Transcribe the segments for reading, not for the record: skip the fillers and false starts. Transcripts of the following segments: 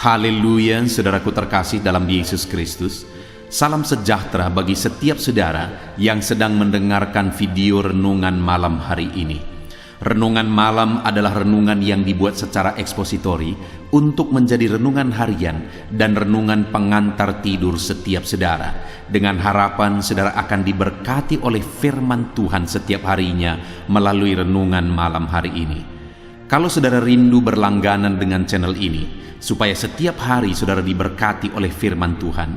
Haleluya, saudaraku terkasih dalam Yesus Kristus. Salam sejahtera bagi setiap saudara yang sedang mendengarkan video renungan malam hari ini. Renungan malam adalah renungan yang dibuat secara ekspositori untuk menjadi renungan harian dan renungan pengantar tidur setiap saudara, dengan harapan saudara akan diberkati oleh firman Tuhan setiap harinya melalui renungan malam hari ini. Kalau saudara rindu berlangganan dengan channel ini, supaya setiap hari saudara diberkati oleh firman Tuhan,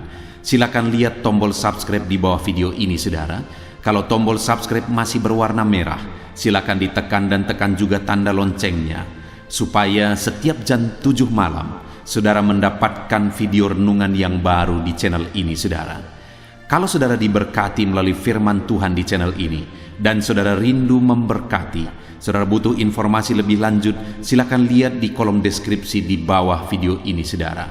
silakan lihat tombol subscribe di bawah video ini saudara. Kalau tombol subscribe masih berwarna merah, silakan ditekan dan tekan juga tanda loncengnya, supaya setiap jam 7 malam, saudara mendapatkan video renungan yang baru di channel ini saudara. Kalau saudara diberkati melalui firman Tuhan di channel ini, dan saudara rindu memberkati, saudara butuh informasi lebih lanjut, silakan lihat di kolom deskripsi di bawah video ini saudara.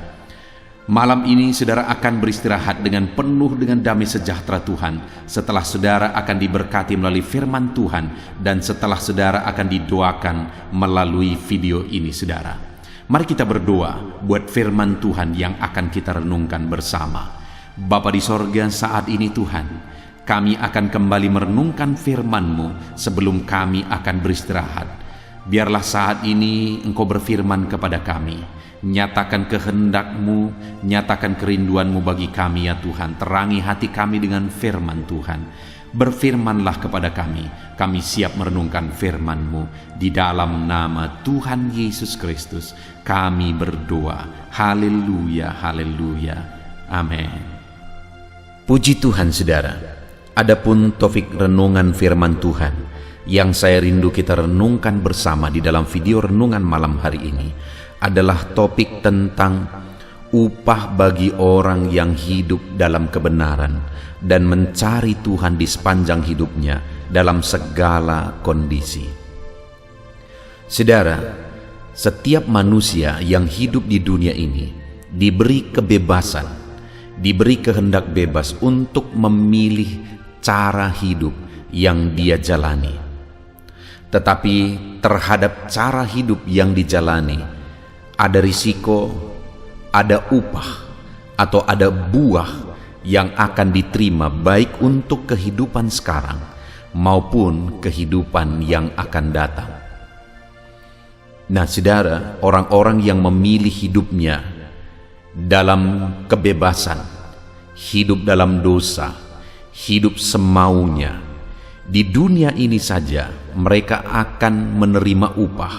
Malam ini saudara akan beristirahat dengan penuh dengan damai sejahtera Tuhan setelah saudara akan diberkati melalui firman Tuhan dan setelah saudara akan didoakan melalui video ini saudara. Mari kita berdoa buat firman Tuhan yang akan kita renungkan bersama. Bapa di sorga, saat ini Tuhan, kami akan kembali merenungkan firman-Mu sebelum kami akan beristirahat. Biarlah saat ini Engkau berfirman kepada kami, nyatakan kehendak-Mu, nyatakan kerinduan-Mu bagi kami ya Tuhan. Terangi hati kami dengan firman Tuhan. Berfirmanlah kepada kami siap merenungkan firman-Mu. Di dalam nama Tuhan Yesus Kristus kami berdoa. Haleluya, haleluya, amin. Puji Tuhan saudara. Adapun topik renungan firman Tuhan yang saya rindu kita renungkan bersama di dalam video renungan malam hari ini adalah topik tentang upah bagi orang yang hidup dalam kebenaran dan mencari Tuhan di sepanjang hidupnya dalam segala kondisi. Saudara, setiap manusia yang hidup di dunia ini diberi kebebasan, diberi kehendak bebas untuk memilih cara hidup yang dia jalani. Tetapi terhadap cara hidup yang dijalani, ada risiko, ada upah, atau ada buah yang akan diterima baik untuk kehidupan sekarang maupun kehidupan yang akan datang. Nah saudara, orang-orang yang memilih hidupnya dalam kebebasan, hidup dalam dosa, hidup semaunya, di dunia ini saja mereka akan menerima upah,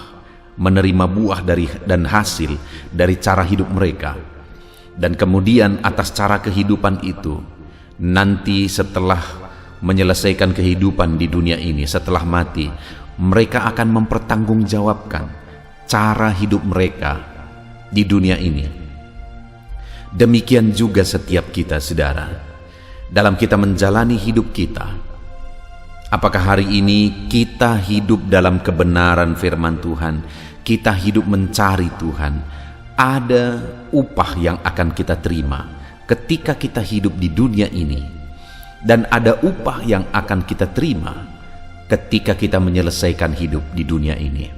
menerima buah dan hasil dari cara hidup mereka. Dan kemudian atas cara kehidupan itu, nanti setelah menyelesaikan kehidupan di dunia ini, setelah mati, mereka akan mempertanggungjawabkan cara hidup mereka di dunia ini. Demikian juga setiap kita saudara, dalam kita menjalani hidup kita. Apakah hari ini kita hidup dalam kebenaran firman Tuhan, kita hidup mencari Tuhan, ada upah yang akan kita terima ketika kita hidup di dunia ini, dan ada upah yang akan kita terima ketika kita menyelesaikan hidup di dunia ini.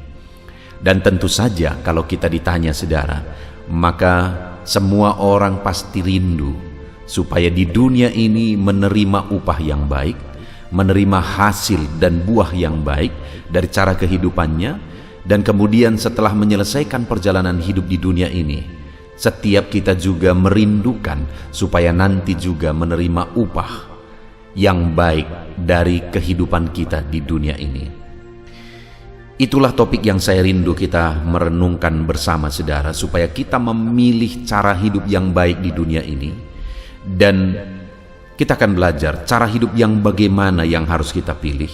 Dan tentu saja kalau kita ditanya saudara, maka semua orang pasti rindu supaya di dunia ini menerima upah yang baik, menerima hasil dan buah yang baik dari cara kehidupannya, dan kemudian setelah menyelesaikan perjalanan hidup di dunia ini, setiap kita juga merindukan supaya nanti juga menerima upah yang baik dari kehidupan kita di dunia ini. Itulah topik yang saya rindu kita merenungkan bersama saudara, supaya kita memilih cara hidup yang baik di dunia ini. Dan kita akan belajar cara hidup yang bagaimana yang harus kita pilih,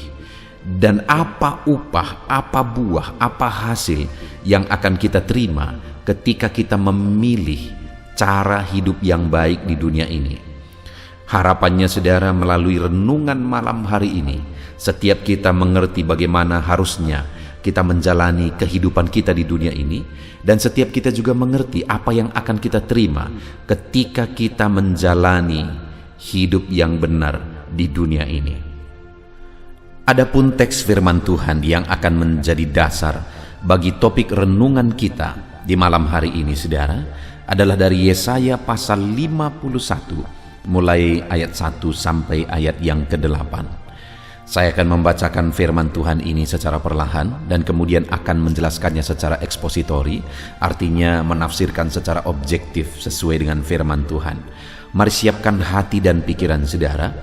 dan apa upah, apa buah, apa hasil yang akan kita terima ketika kita memilih cara hidup yang baik di dunia ini. Harapannya saudara, melalui renungan malam hari ini, setiap kita mengerti bagaimana harusnya kita menjalani kehidupan kita di dunia ini, dan setiap kita juga mengerti apa yang akan kita terima ketika kita menjalani hidup yang benar di dunia ini. Adapun teks firman Tuhan yang akan menjadi dasar bagi topik renungan kita di malam hari ini saudara, adalah dari Yesaya pasal 51 mulai ayat 1 sampai ayat yang ke-8. Saya akan membacakan firman Tuhan ini secara perlahan dan kemudian akan menjelaskannya secara ekspositori, artinya menafsirkan secara objektif sesuai dengan firman Tuhan. Mari siapkan hati dan pikiran saudara.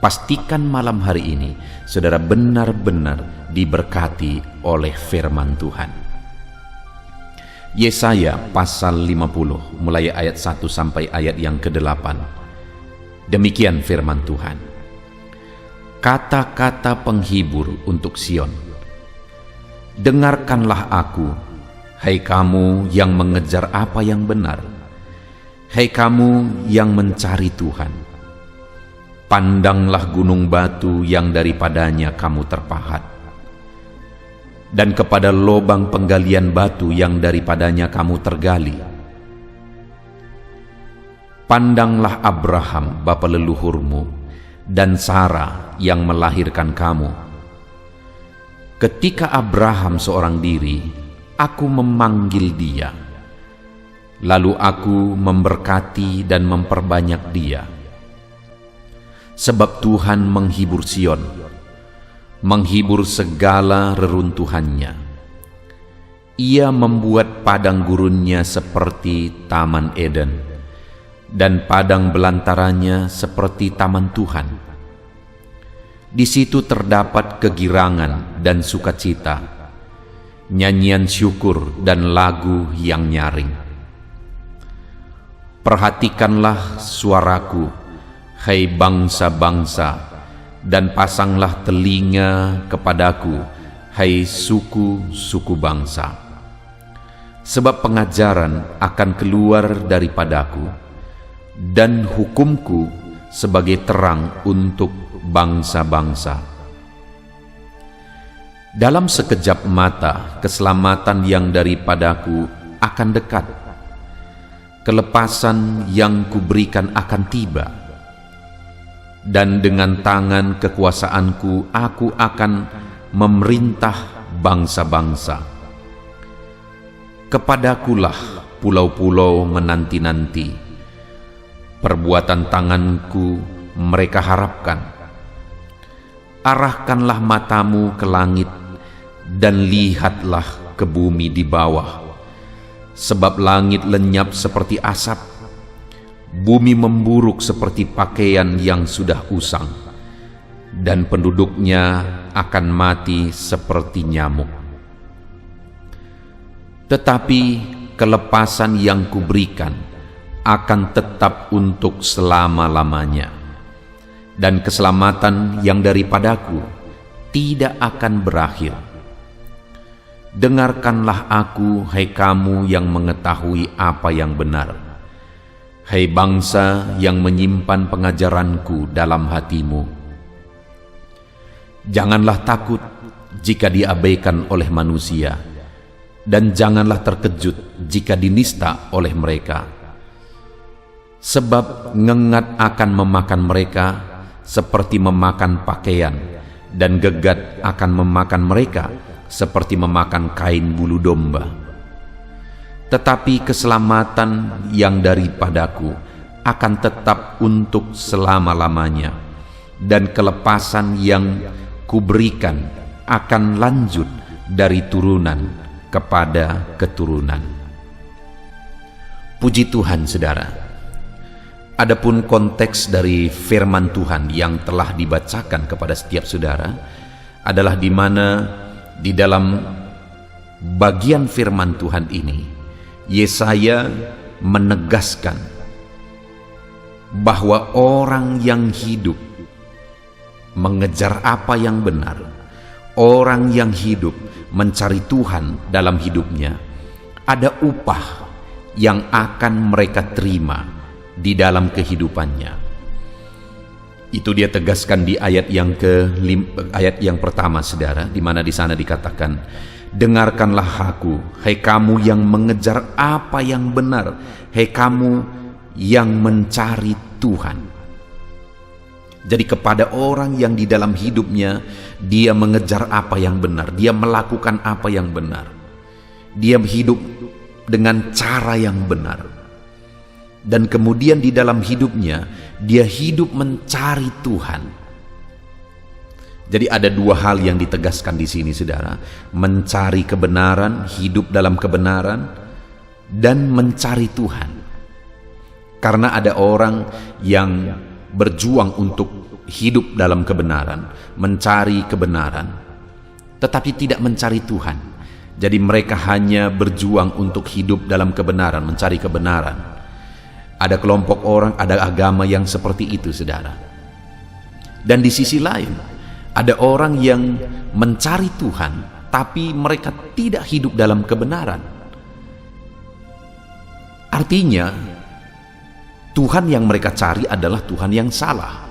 Pastikan malam hari ini saudara benar-benar diberkati oleh firman Tuhan. Yesaya pasal 50 mulai ayat 1 sampai ayat yang ke-8. Demikian firman Tuhan. Kata-kata penghibur untuk Sion. Dengarkanlah aku, hai kamu yang mengejar apa yang benar, hai kamu yang mencari Tuhan. Pandanglah gunung batu yang daripadanya kamu terpahat, dan kepada lobang penggalian batu yang daripadanya kamu tergali. Pandanglah Abraham bapa leluhurmu, dan Sarah yang melahirkan kamu. Ketika Abraham seorang diri, aku memanggil dia, lalu aku memberkati dan memperbanyak dia. Sebab Tuhan menghibur Sion, menghibur segala reruntuhannya. Ia membuat padang gurunnya seperti Taman Eden, dan padang belantaranya seperti taman Tuhan. Di situ terdapat kegirangan dan sukacita, nyanyian syukur dan lagu yang nyaring. Perhatikanlah suaraku, hai bangsa-bangsa, dan pasanglah telinga kepadaku, hai suku-suku bangsa. Sebab pengajaran akan keluar daripadaku, dan hukumku sebagai terang untuk bangsa-bangsa. Dalam sekejap mata keselamatan yang daripadaku akan dekat, kelepasan yang kuberikan akan tiba, dan dengan tangan kekuasaanku aku akan memerintah bangsa-bangsa. Kepadakulah pulau-pulau menanti-nanti, perbuatan tanganku mereka harapkan. Arahkanlah matamu ke langit dan lihatlah ke bumi di bawah, sebab langit lenyap seperti asap, bumi memburuk seperti pakaian yang sudah usang, dan penduduknya akan mati seperti nyamuk. Tetapi kelepasan yang kuberikan akan tetap untuk selama-lamanya, dan keselamatan yang daripadaku tidak akan berakhir. Dengarkanlah aku, hai kamu yang mengetahui apa yang benar, hai bangsa yang menyimpan pengajaranku dalam hatimu. Janganlah takut jika diabaikan oleh manusia, dan janganlah terkejut jika dinista oleh mereka. Sebab ngengat akan memakan mereka seperti memakan pakaian, dan gegat akan memakan mereka seperti memakan kain bulu domba. Tetapi keselamatan yang daripadaku akan tetap untuk selama-lamanya, dan kelepasan yang kuberikan akan lanjut dari turunan kepada keturunan. Puji Tuhan, saudara. Adapun konteks dari firman Tuhan yang telah dibacakan kepada setiap saudara adalah di mana di dalam bagian firman Tuhan ini Yesaya menegaskan bahwa orang yang hidup mengejar apa yang benar, orang yang hidup mencari Tuhan dalam hidupnya, ada upah yang akan mereka terima di dalam kehidupannya. Itu dia tegaskan di ayat yang pertama, saudara, di mana di sana dikatakan, dengarkanlah aku, hai kamu yang mengejar apa yang benar, hai kamu yang mencari Tuhan. Jadi kepada orang yang di dalam hidupnya dia mengejar apa yang benar, dia melakukan apa yang benar, dia hidup dengan cara yang benar, dan kemudian di dalam hidupnya dia hidup mencari Tuhan. Jadi ada dua hal yang ditegaskan di sini, saudara: mencari kebenaran, hidup dalam kebenaran, dan mencari Tuhan. Karena ada orang yang berjuang untuk hidup dalam kebenaran, mencari kebenaran, tetapi tidak mencari Tuhan. Jadi mereka hanya berjuang untuk hidup dalam kebenaran, mencari kebenaran. Ada kelompok orang, ada agama yang seperti itu, saudara. Dan di sisi lain, ada orang yang mencari Tuhan, tapi mereka tidak hidup dalam kebenaran. Artinya, Tuhan yang mereka cari adalah Tuhan yang salah.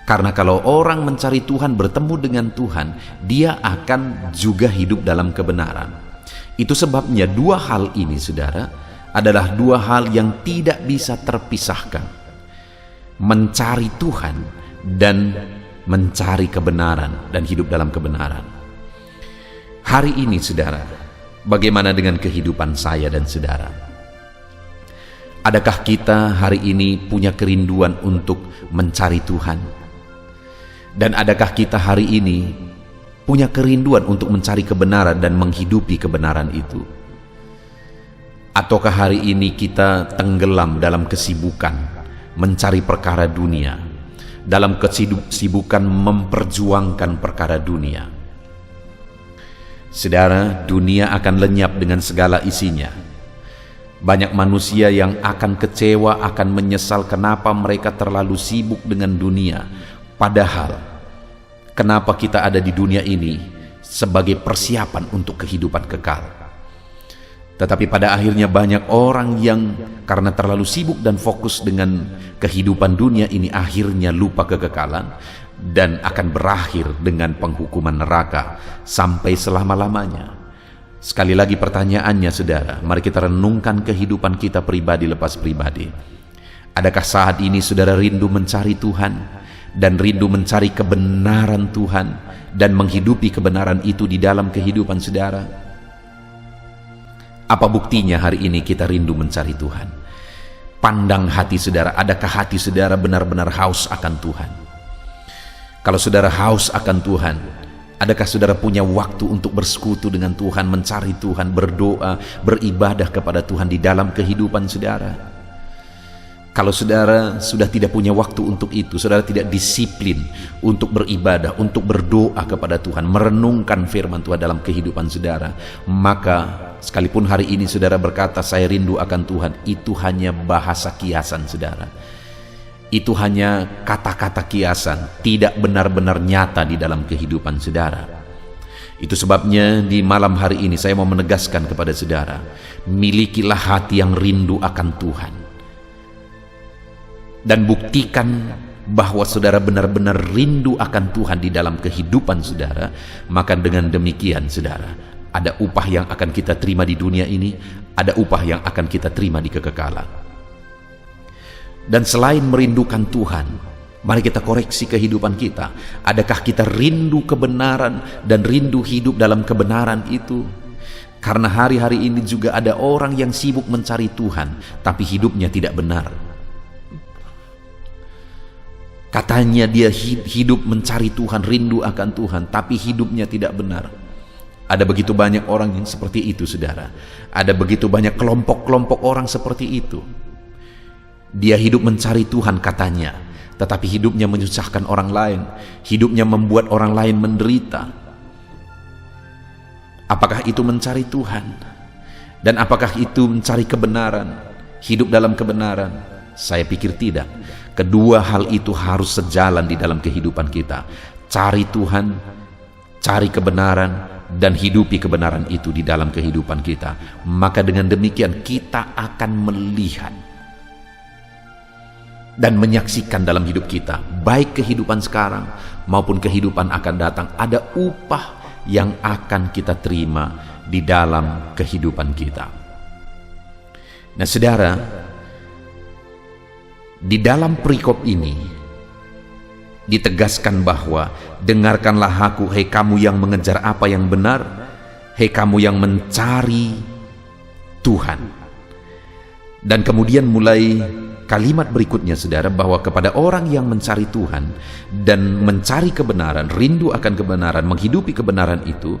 Karena kalau orang mencari Tuhan, bertemu dengan Tuhan, dia akan juga hidup dalam kebenaran. Itu sebabnya dua hal ini, saudara, adalah dua hal yang tidak bisa terpisahkan. Mencari Tuhan dan mencari kebenaran dan hidup dalam kebenaran. Hari ini, saudara, bagaimana dengan kehidupan saya dan saudara? Adakah kita hari ini punya kerinduan untuk mencari Tuhan? Dan adakah kita hari ini punya kerinduan untuk mencari kebenaran dan menghidupi kebenaran itu? Ataukah hari ini kita tenggelam dalam kesibukan mencari perkara dunia, dalam kesibukan memperjuangkan perkara dunia? Saudara, dunia akan lenyap dengan segala isinya. Banyak manusia yang akan kecewa, akan menyesal kenapa mereka terlalu sibuk dengan dunia. Padahal, kenapa kita ada di dunia ini sebagai persiapan untuk kehidupan kekal? Tetapi pada akhirnya banyak orang yang karena terlalu sibuk dan fokus dengan kehidupan dunia ini, akhirnya lupa kekekalan dan akan berakhir dengan penghukuman neraka sampai selama-lamanya. Sekali lagi pertanyaannya, saudara, mari kita renungkan kehidupan kita pribadi lepas pribadi. Adakah saat ini saudara rindu mencari Tuhan dan rindu mencari kebenaran Tuhan dan menghidupi kebenaran itu di dalam kehidupan saudara? Apa buktinya hari ini kita rindu mencari Tuhan? Pandang hati saudara, adakah hati saudara benar-benar haus akan Tuhan? Kalau saudara haus akan Tuhan, adakah saudara punya waktu untuk bersekutu dengan Tuhan, mencari Tuhan, berdoa, beribadah kepada Tuhan di dalam kehidupan saudara? Kalau saudara sudah tidak punya waktu untuk itu, saudara tidak disiplin untuk beribadah, untuk berdoa kepada Tuhan, merenungkan firman Tuhan dalam kehidupan saudara, maka sekalipun hari ini saudara berkata saya rindu akan Tuhan, itu hanya bahasa kiasan saudara. Itu hanya kata-kata kiasan, tidak benar-benar nyata di dalam kehidupan saudara. Itu sebabnya di malam hari ini saya mau menegaskan kepada saudara, milikilah hati yang rindu akan Tuhan. Dan buktikan bahwa saudara benar-benar rindu akan Tuhan di dalam kehidupan saudara, maka dengan demikian saudara, ada upah yang akan kita terima di dunia ini, ada upah yang akan kita terima di kekekalan. Dan selain merindukan Tuhan, mari kita koreksi kehidupan kita. Adakah kita rindu kebenaran dan rindu hidup dalam kebenaran itu? Karena hari-hari ini juga ada orang yang sibuk mencari Tuhan, tapi hidupnya tidak benar. Katanya dia hidup mencari Tuhan, rindu akan Tuhan, tapi hidupnya tidak benar. Ada begitu banyak orang yang seperti itu, saudara. Ada begitu banyak kelompok-kelompok orang seperti itu. Dia hidup mencari Tuhan katanya, tetapi hidupnya menyusahkan orang lain. Hidupnya membuat orang lain menderita. Apakah itu mencari Tuhan? Dan apakah itu mencari kebenaran? Hidup dalam kebenaran? Saya pikir tidak. Kedua hal itu harus sejalan di dalam kehidupan kita. Cari Tuhan, cari kebenaran, dan hidupi kebenaran itu di dalam kehidupan kita. Maka dengan demikian kita akan melihat dan menyaksikan dalam hidup kita, baik kehidupan sekarang maupun kehidupan akan datang, ada upah yang akan kita terima di dalam kehidupan kita. Nah saudara, di dalam perikop ini ditegaskan bahwa dengarkanlah aku, hei kamu yang mengejar apa yang benar, hei kamu yang mencari Tuhan. Dan kemudian mulai kalimat berikutnya saudara, bahwa kepada orang yang mencari Tuhan dan mencari kebenaran, rindu akan kebenaran, menghidupi kebenaran itu,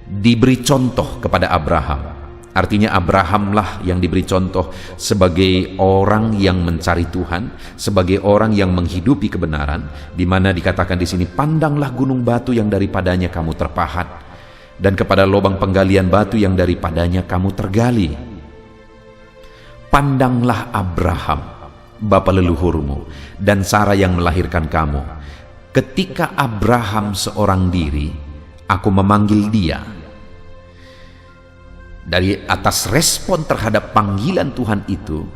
diberi contoh kepada Abraham. Artinya Abrahamlah yang diberi contoh sebagai orang yang mencari Tuhan, sebagai orang yang menghidupi kebenaran, di mana dikatakan di sini, pandanglah gunung batu yang daripadanya kamu terpahat, dan kepada lubang penggalian batu yang daripadanya kamu tergali. Pandanglah Abraham, bapa leluhurmu, dan Sarah yang melahirkan kamu. Ketika Abraham seorang diri, aku memanggil dia. Dari atas respon terhadap panggilan Tuhan itu,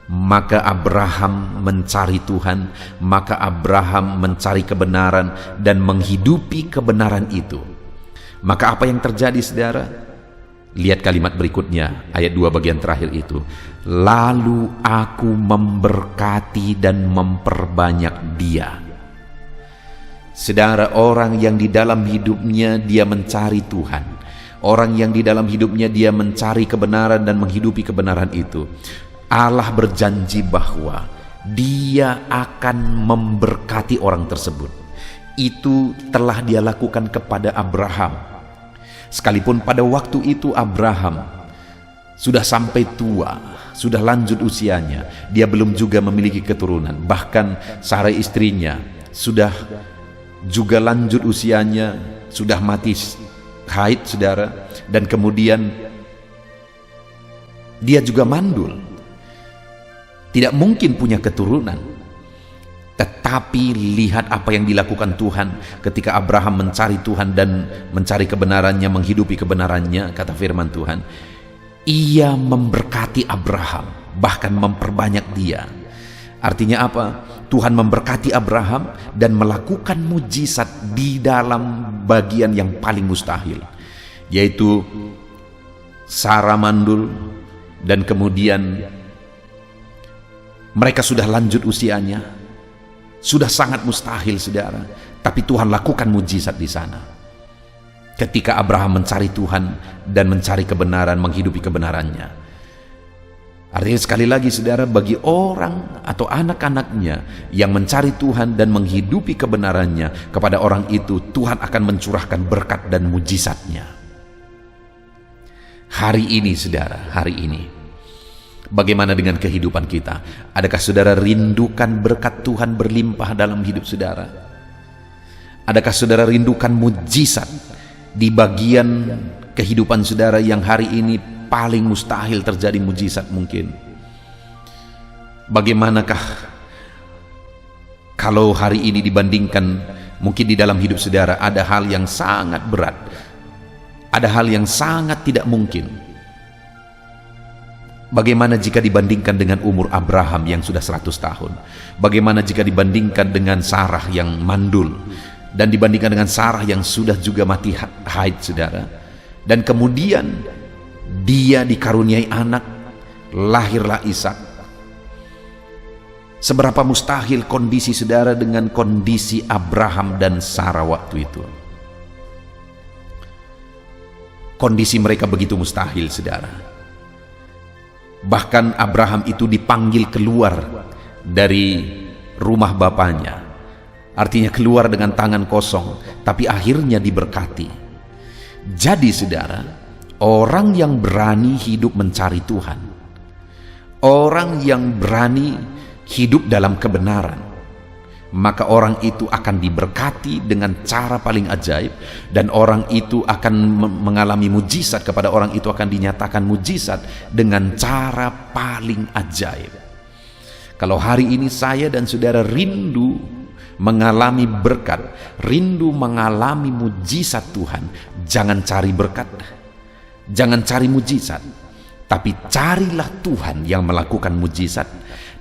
maka Abraham mencari Tuhan, maka Abraham mencari kebenaran dan menghidupi kebenaran itu. Maka apa yang terjadi saudara? Lihat kalimat berikutnya, ayat 2 bagian terakhir itu. Lalu aku memberkati dan memperbanyak dia. Saudara, orang yang di dalam hidupnya dia mencari Tuhan, orang yang di dalam hidupnya dia mencari kebenaran dan menghidupi kebenaran itu, Allah berjanji bahwa dia akan memberkati orang tersebut. Itu telah dia lakukan kepada Abraham. Sekalipun pada waktu itu Abraham sudah sampai tua, sudah lanjut usianya, dia belum juga memiliki keturunan. Bahkan Sarai istrinya sudah juga lanjut usianya, sudah mati haid saudara, dan kemudian dia juga mandul, tidak mungkin punya keturunan. Tetapi lihat apa yang dilakukan Tuhan ketika Abraham mencari Tuhan dan mencari kebenarannya, menghidupi kebenarannya. Kata firman Tuhan, ia memberkati Abraham, bahkan memperbanyak dia. Artinya apa? Tuhan memberkati Abraham dan melakukan mujizat di dalam bagian yang paling mustahil, yaitu Sarah mandul, dan kemudian mereka sudah lanjut usianya, sudah sangat mustahil saudara, tapi Tuhan lakukan mujizat di sana. Ketika Abraham mencari Tuhan dan mencari kebenaran, menghidupi kebenarannya. Artinya sekali lagi saudara, bagi orang atau anak-anaknya yang mencari Tuhan dan menghidupi kebenarannya, kepada orang itu Tuhan akan mencurahkan berkat dan mujizatnya. Hari ini saudara, hari ini, bagaimana dengan kehidupan kita? Adakah saudara rindukan berkat Tuhan berlimpah dalam hidup saudara? Adakah saudara rindukan mujizat di bagian kehidupan saudara yang hari ini paling mustahil terjadi mujizat mungkin? Bagaimanakah kalau hari ini dibandingkan mungkin di dalam hidup saudara ada hal yang sangat berat, ada hal yang sangat tidak mungkin. Bagaimana jika dibandingkan dengan umur Abraham yang sudah 100 tahun? Bagaimana jika dibandingkan dengan Sarah yang mandul, dan dibandingkan dengan Sarah yang sudah juga mati haid saudara? Dan kemudian dia dikaruniai anak, lahirlah Ishak. Seberapa mustahil kondisi saudara dengan kondisi Abraham dan Sarah waktu itu? Kondisi mereka begitu mustahil saudara. Bahkan Abraham itu dipanggil keluar dari rumah bapaknya, artinya keluar dengan tangan kosong, tapi akhirnya diberkati. Jadi saudara, orang yang berani hidup mencari Tuhan, orang yang berani hidup dalam kebenaran, maka orang itu akan diberkati dengan cara paling ajaib, dan orang itu akan mengalami mujizat. Kepada orang itu akan dinyatakan mujizat dengan cara paling ajaib. Kalau hari ini saya dan saudara rindu mengalami berkat, rindu mengalami mujizat Tuhan, jangan cari berkat, jangan cari mujizat, tapi carilah Tuhan yang melakukan mujizat,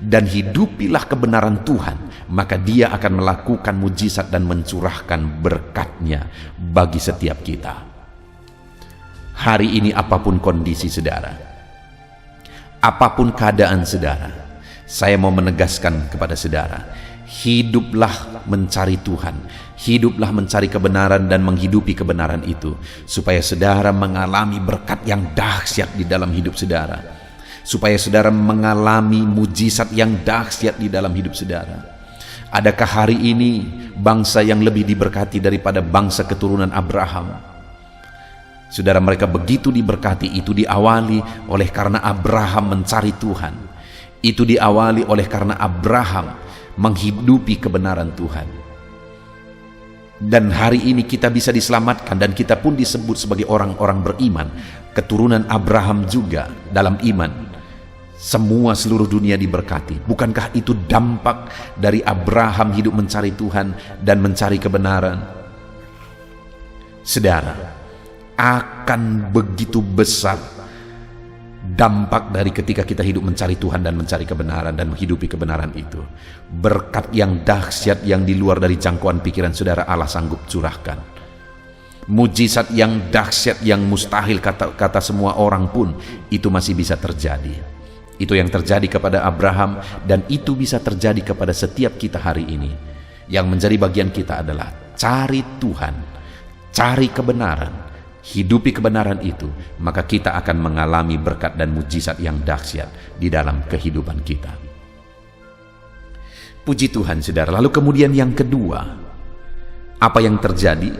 dan hidupilah kebenaran Tuhan, maka Dia akan melakukan mujizat dan mencurahkan berkat-Nya bagi setiap kita. Hari ini apapun kondisi saudara, apapun keadaan saudara, saya mau menegaskan kepada saudara, hiduplah mencari Tuhan, hiduplah mencari kebenaran dan menghidupi kebenaran itu, supaya saudara mengalami berkat yang dahsyat di dalam hidup saudara. supaya saudara mengalami mujizat yang dahsyat di dalam hidup saudara. Adakah hari ini bangsa yang lebih diberkati daripada bangsa keturunan Abraham? Saudara, mereka begitu diberkati. Itu diawali oleh karena Abraham mencari Tuhan. Itu diawali oleh karena Abraham menghidupi kebenaran Tuhan. Dan hari ini kita bisa diselamatkan, dan kita pun disebut sebagai orang-orang beriman, keturunan Abraham juga dalam iman. Semua seluruh dunia diberkati. Bukankah itu dampak dari Abraham hidup mencari Tuhan dan mencari kebenaran? Saudara, akan begitu besar dampak dari ketika kita hidup mencari Tuhan dan mencari kebenaran dan menghidupi kebenaran itu. Berkat yang dahsyat yang di luar dari jangkauan pikiran saudara Allah sanggup curahkan. Mujizat yang dahsyat yang mustahil kata semua orang pun itu masih bisa terjadi. Itu yang terjadi kepada Abraham, dan itu bisa terjadi kepada setiap kita hari ini. Yang menjadi bagian kita adalah cari Tuhan, cari kebenaran, hidupi kebenaran itu, maka kita akan mengalami berkat dan mujizat yang dahsyat di dalam kehidupan kita. Puji Tuhan, saudara. Lalu kemudian yang kedua, apa yang terjadi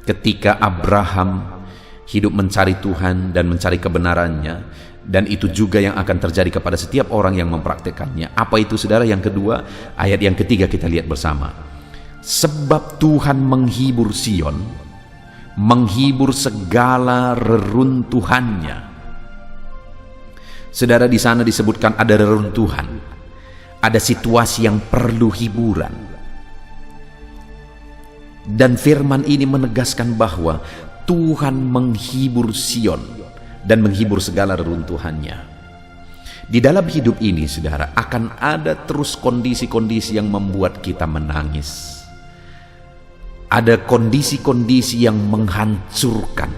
ketika Abraham hidup mencari Tuhan dan mencari kebenarannya? Dan itu juga yang akan terjadi kepada setiap orang yang mempraktekannya. Apa itu, saudara? Yang kedua, ayat yang ketiga kita lihat bersama. Sebab Tuhan menghibur Sion, menghibur segala reruntuhannya. Saudara, di sana disebutkan ada reruntuhan, ada situasi yang perlu hiburan. Dan firman ini menegaskan bahwa Tuhan menghibur Sion dan menghibur segala reruntuhannya. Di dalam hidup ini, saudara, akan ada terus kondisi-kondisi yang membuat kita menangis. Ada kondisi-kondisi yang menghancurkan,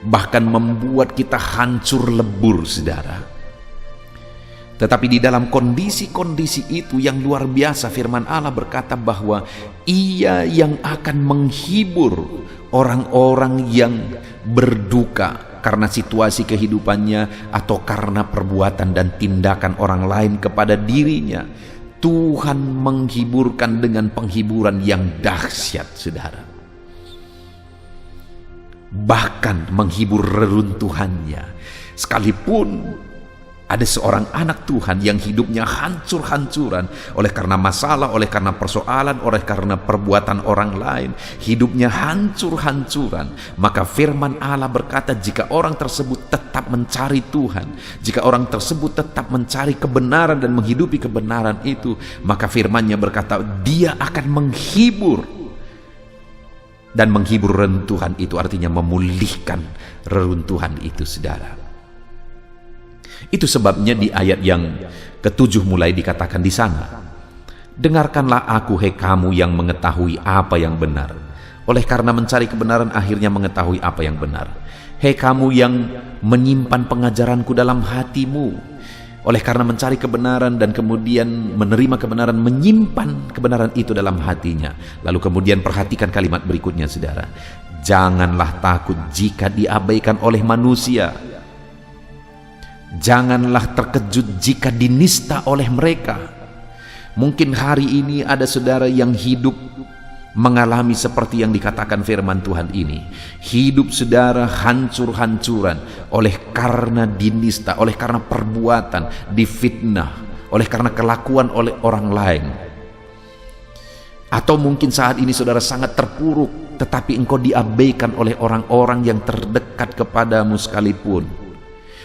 bahkan membuat kita hancur lebur, saudara. Tetapi di dalam kondisi-kondisi itu yang luar biasa, firman Allah berkata bahwa Ia yang akan menghibur orang-orang yang berduka karena situasi kehidupannya atau karena perbuatan dan tindakan orang lain kepada dirinya. Tuhan menghiburkan dengan penghiburan yang dahsyat, saudara. Bahkan menghibur reruntuhannya. Sekalipun ada seorang anak Tuhan yang hidupnya hancur-hancuran oleh karena masalah, oleh karena persoalan, oleh karena perbuatan orang lain, hidupnya hancur-hancuran, maka firman Allah berkata jika orang tersebut tetap mencari Tuhan, jika orang tersebut tetap mencari kebenaran dan menghidupi kebenaran itu, maka firman-Nya berkata Dia akan menghibur. Dan menghibur reruntuhan itu artinya memulihkan reruntuhan itu, saudara. Itu sebabnya di ayat yang ke-7 mulai dikatakan di sana, dengarkanlah aku, hai kamu yang mengetahui apa yang benar. Oleh karena mencari kebenaran akhirnya mengetahui apa yang benar. Hai kamu yang menyimpan pengajaranku dalam hatimu. Oleh karena mencari kebenaran dan kemudian menerima kebenaran, menyimpan kebenaran itu dalam hatinya. Lalu kemudian perhatikan kalimat berikutnya, saudara. Janganlah takut jika diabaikan oleh manusia. Janganlah terkejut jika dinista oleh mereka. Mungkin hari ini ada saudara yang hidup mengalami seperti yang dikatakan firman Tuhan ini. Hidup saudara hancur-hancuran oleh karena dinista, oleh karena perbuatan, difitnah, oleh karena kelakuan oleh orang lain. Atau mungkin saat ini saudara sangat terpuruk, tetapi engkau diabaikan oleh orang-orang yang terdekat kepadamu sekalipun.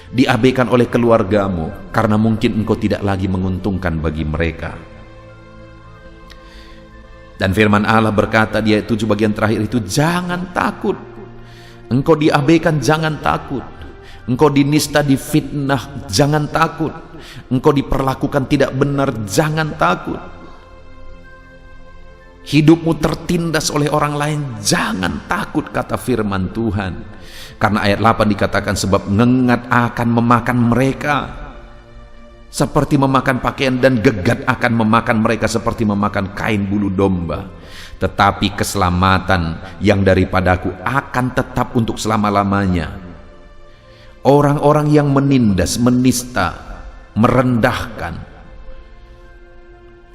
Diabaikan oleh keluargamu karena mungkin engkau tidak lagi menguntungkan bagi mereka. Dan firman Allah berkata di ayat 7 bagian terakhir itu, jangan takut. Engkau diabaikan, jangan takut. Engkau dinista, difitnah, jangan takut. Engkau diperlakukan tidak benar, jangan takut. Hidupmu tertindas oleh orang lain, jangan takut, kata firman Tuhan. Karena ayat 8 dikatakan sebab ngengat akan memakan mereka seperti memakan pakaian, dan gegat akan memakan mereka seperti memakan kain bulu domba. Tetapi keselamatan yang daripadaku akan tetap untuk selama-lamanya. Orang-orang yang menindas, menista, merendahkan,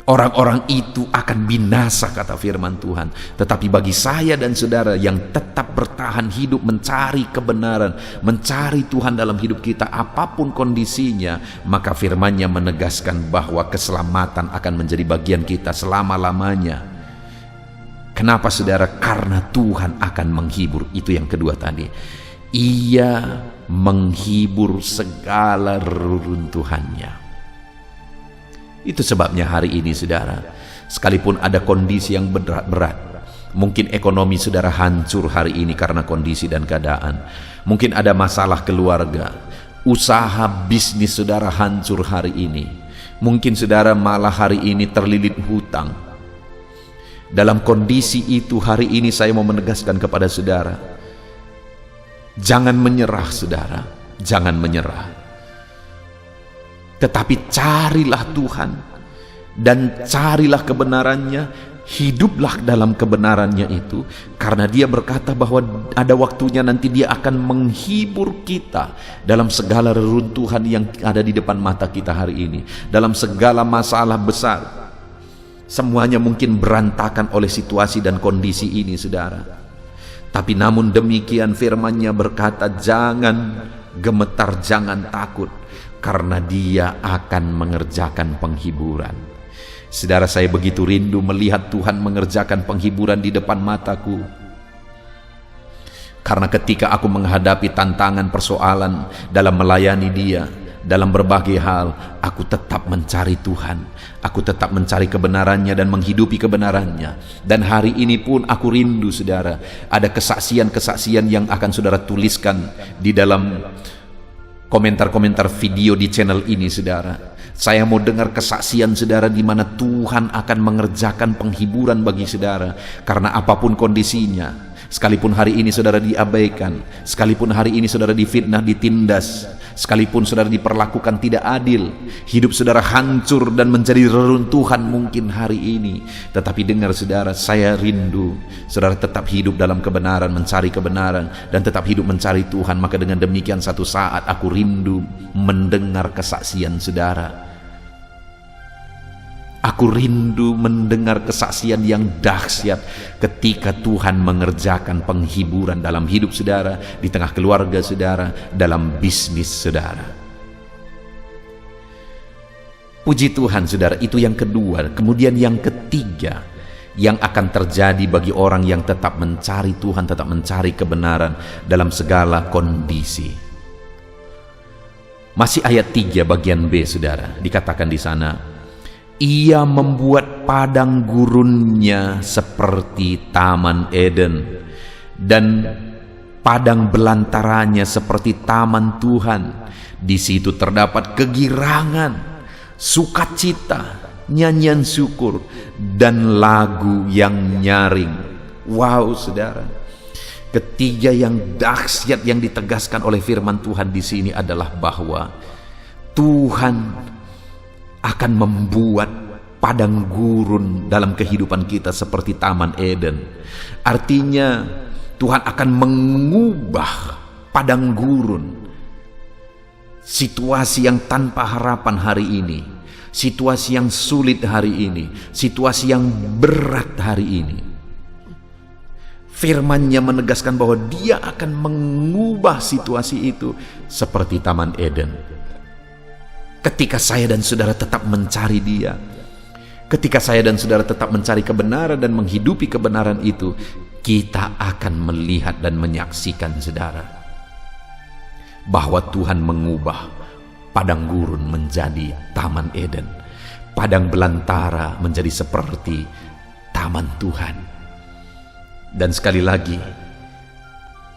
orang-orang itu akan binasa, kata firman Tuhan. Tetapi bagi saya dan saudara yang tetap bertahan hidup mencari kebenaran, mencari Tuhan dalam hidup kita apapun kondisinya, maka firman-Nya menegaskan bahwa keselamatan akan menjadi bagian kita selama-lamanya. Kenapa saudara? Karena Tuhan akan menghibur. Itu yang kedua tadi. Ia menghibur segala reruntuhannya. Itu sebabnya hari ini saudara, sekalipun ada kondisi yang berat, mungkin ekonomi saudara hancur hari ini karena kondisi dan keadaan, mungkin ada masalah keluarga, usaha bisnis saudara hancur hari ini, mungkin saudara malah hari ini terlilit hutang. Dalam kondisi itu hari ini saya mau menegaskan kepada saudara, jangan menyerah saudara, jangan menyerah. Tetapi carilah Tuhan dan carilah kebenarannya, hiduplah dalam kebenarannya itu, karena Dia berkata bahwa ada waktunya nanti Dia akan menghibur kita dalam segala reruntuhan yang ada di depan mata kita hari ini, dalam segala masalah besar. Semuanya mungkin berantakan oleh situasi dan kondisi ini saudara, tapi namun demikian firman-Nya berkata, jangan gemetar, jangan takut, karena Dia akan mengerjakan penghiburan. Saudara, saya begitu rindu melihat Tuhan mengerjakan penghiburan di depan mataku. Karena ketika aku menghadapi tantangan, persoalan dalam melayani Dia, dalam berbagai hal, aku tetap mencari Tuhan, aku tetap mencari kebenarannya dan menghidupi kebenarannya. Dan hari ini pun aku rindu saudara, ada kesaksian-kesaksian yang akan saudara tuliskan di dalam komentar-komentar video di channel ini saudara. Saya mau dengar kesaksian saudara di mana Tuhan akan mengerjakan penghiburan bagi saudara. Karena apapun kondisinya, sekalipun hari ini saudara diabaikan, sekalipun hari ini saudara difitnah, ditindas, sekalipun saudara diperlakukan tidak adil, hidup saudara hancur dan menjadi reruntuhan mungkin hari ini, tetapi dengar saudara, saya rindu saudara tetap hidup dalam kebenaran, mencari kebenaran, dan tetap hidup mencari Tuhan. Maka dengan demikian satu saat aku rindu mendengar kesaksian saudara. Aku rindu mendengar kesaksian yang dahsyat ketika Tuhan mengerjakan penghiburan dalam hidup saudara, di tengah keluarga saudara, dalam bisnis saudara. Puji Tuhan saudara, itu yang kedua. Kemudian yang ketiga yang akan terjadi bagi orang yang tetap mencari Tuhan, tetap mencari kebenaran dalam segala kondisi. Masih ayat 3 bagian B saudara, dikatakan di sana, Ia membuat padang gurunnya seperti Taman Eden, dan padang belantaranya seperti taman Tuhan. Di situ terdapat kegirangan, sukacita, nyanyian syukur, dan lagu yang nyaring. Wow saudara, ketiga yang dahsyat yang ditegaskan oleh firman Tuhan di sini adalah bahwa Tuhan akan membuat padang gurun dalam kehidupan kita seperti Taman Eden. Artinya Tuhan akan mengubah padang gurun, situasi yang tanpa harapan hari ini, situasi yang sulit hari ini, situasi yang berat hari ini. Firman-Nya menegaskan bahwa Dia akan mengubah situasi itu seperti Taman Eden. Ketika saya dan saudara tetap mencari Dia, ketika saya dan saudara tetap mencari kebenaran dan menghidupi kebenaran itu, kita akan melihat dan menyaksikan saudara bahwa Tuhan mengubah padang gurun menjadi Taman Eden, padang belantara menjadi seperti taman Tuhan. Dan sekali lagi,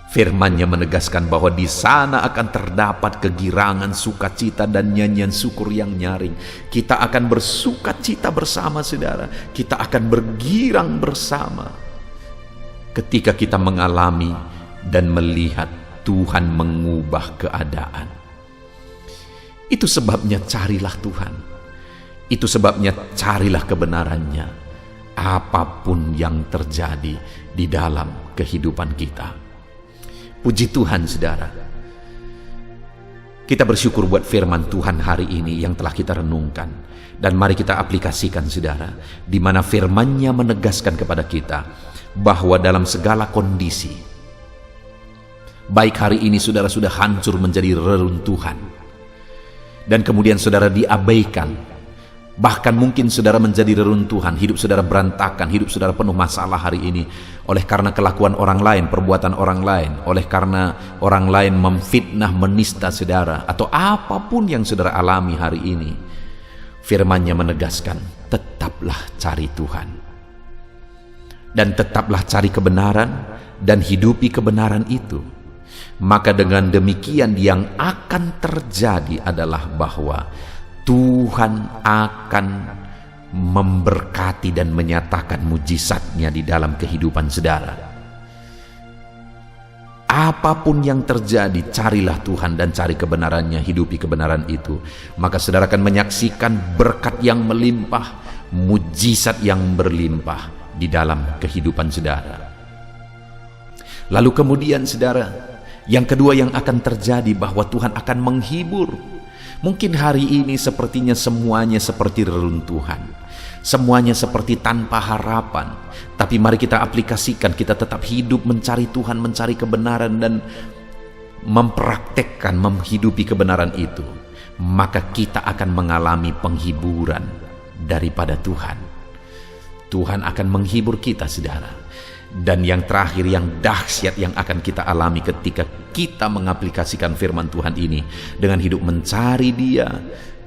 firman-Nya menegaskan bahwa di sana akan terdapat kegirangan, sukacita, dan nyanyian syukur yang nyaring. Kita akan bersukacita bersama saudara, kita akan bergirang bersama ketika kita mengalami dan melihat Tuhan mengubah keadaan. Itu sebabnya carilah Tuhan, itu sebabnya carilah kebenarannya apapun yang terjadi di dalam kehidupan kita. Puji Tuhan saudara. Kita bersyukur buat firman Tuhan hari ini yang telah kita renungkan. Dan mari kita aplikasikan, saudara, di mana firman-Nya menegaskan kepada kita bahwa dalam segala kondisi, baik hari ini saudara sudah hancur menjadi reruntuhan, dan kemudian saudara diabaikan, bahkan mungkin saudara menjadi reruntuhan, hidup saudara berantakan, hidup saudara penuh masalah hari ini oleh karena kelakuan orang lain, perbuatan orang lain, oleh karena orang lain memfitnah, menista saudara, atau apapun yang saudara alami hari ini. Firman-Nya menegaskan, tetaplah cari Tuhan, dan tetaplah cari kebenaran, dan hidupi kebenaran itu. Maka dengan demikian yang akan terjadi adalah bahwa Tuhan akan memberkati dan menyatakan mujizat-Nya di dalam kehidupan saudara. Apapun yang terjadi, carilah Tuhan dan cari kebenaran-Nya, hidupi kebenaran itu. Maka saudara akan menyaksikan berkat yang melimpah, mujizat yang berlimpah di dalam kehidupan saudara. Lalu kemudian saudara, yang kedua yang akan terjadi bahwa Tuhan akan menghibur. Mungkin hari ini sepertinya semuanya seperti reruntuhan, semuanya seperti tanpa harapan. Tapi mari kita aplikasikan, kita tetap hidup mencari Tuhan, mencari kebenaran, dan mempraktekkan, menghidupi kebenaran itu. Maka kita akan mengalami penghiburan daripada Tuhan. Tuhan akan menghibur kita, saudara. Dan yang terakhir, yang dahsyat yang akan kita alami ketika kita mengaplikasikan firman Tuhan ini dengan hidup mencari Dia,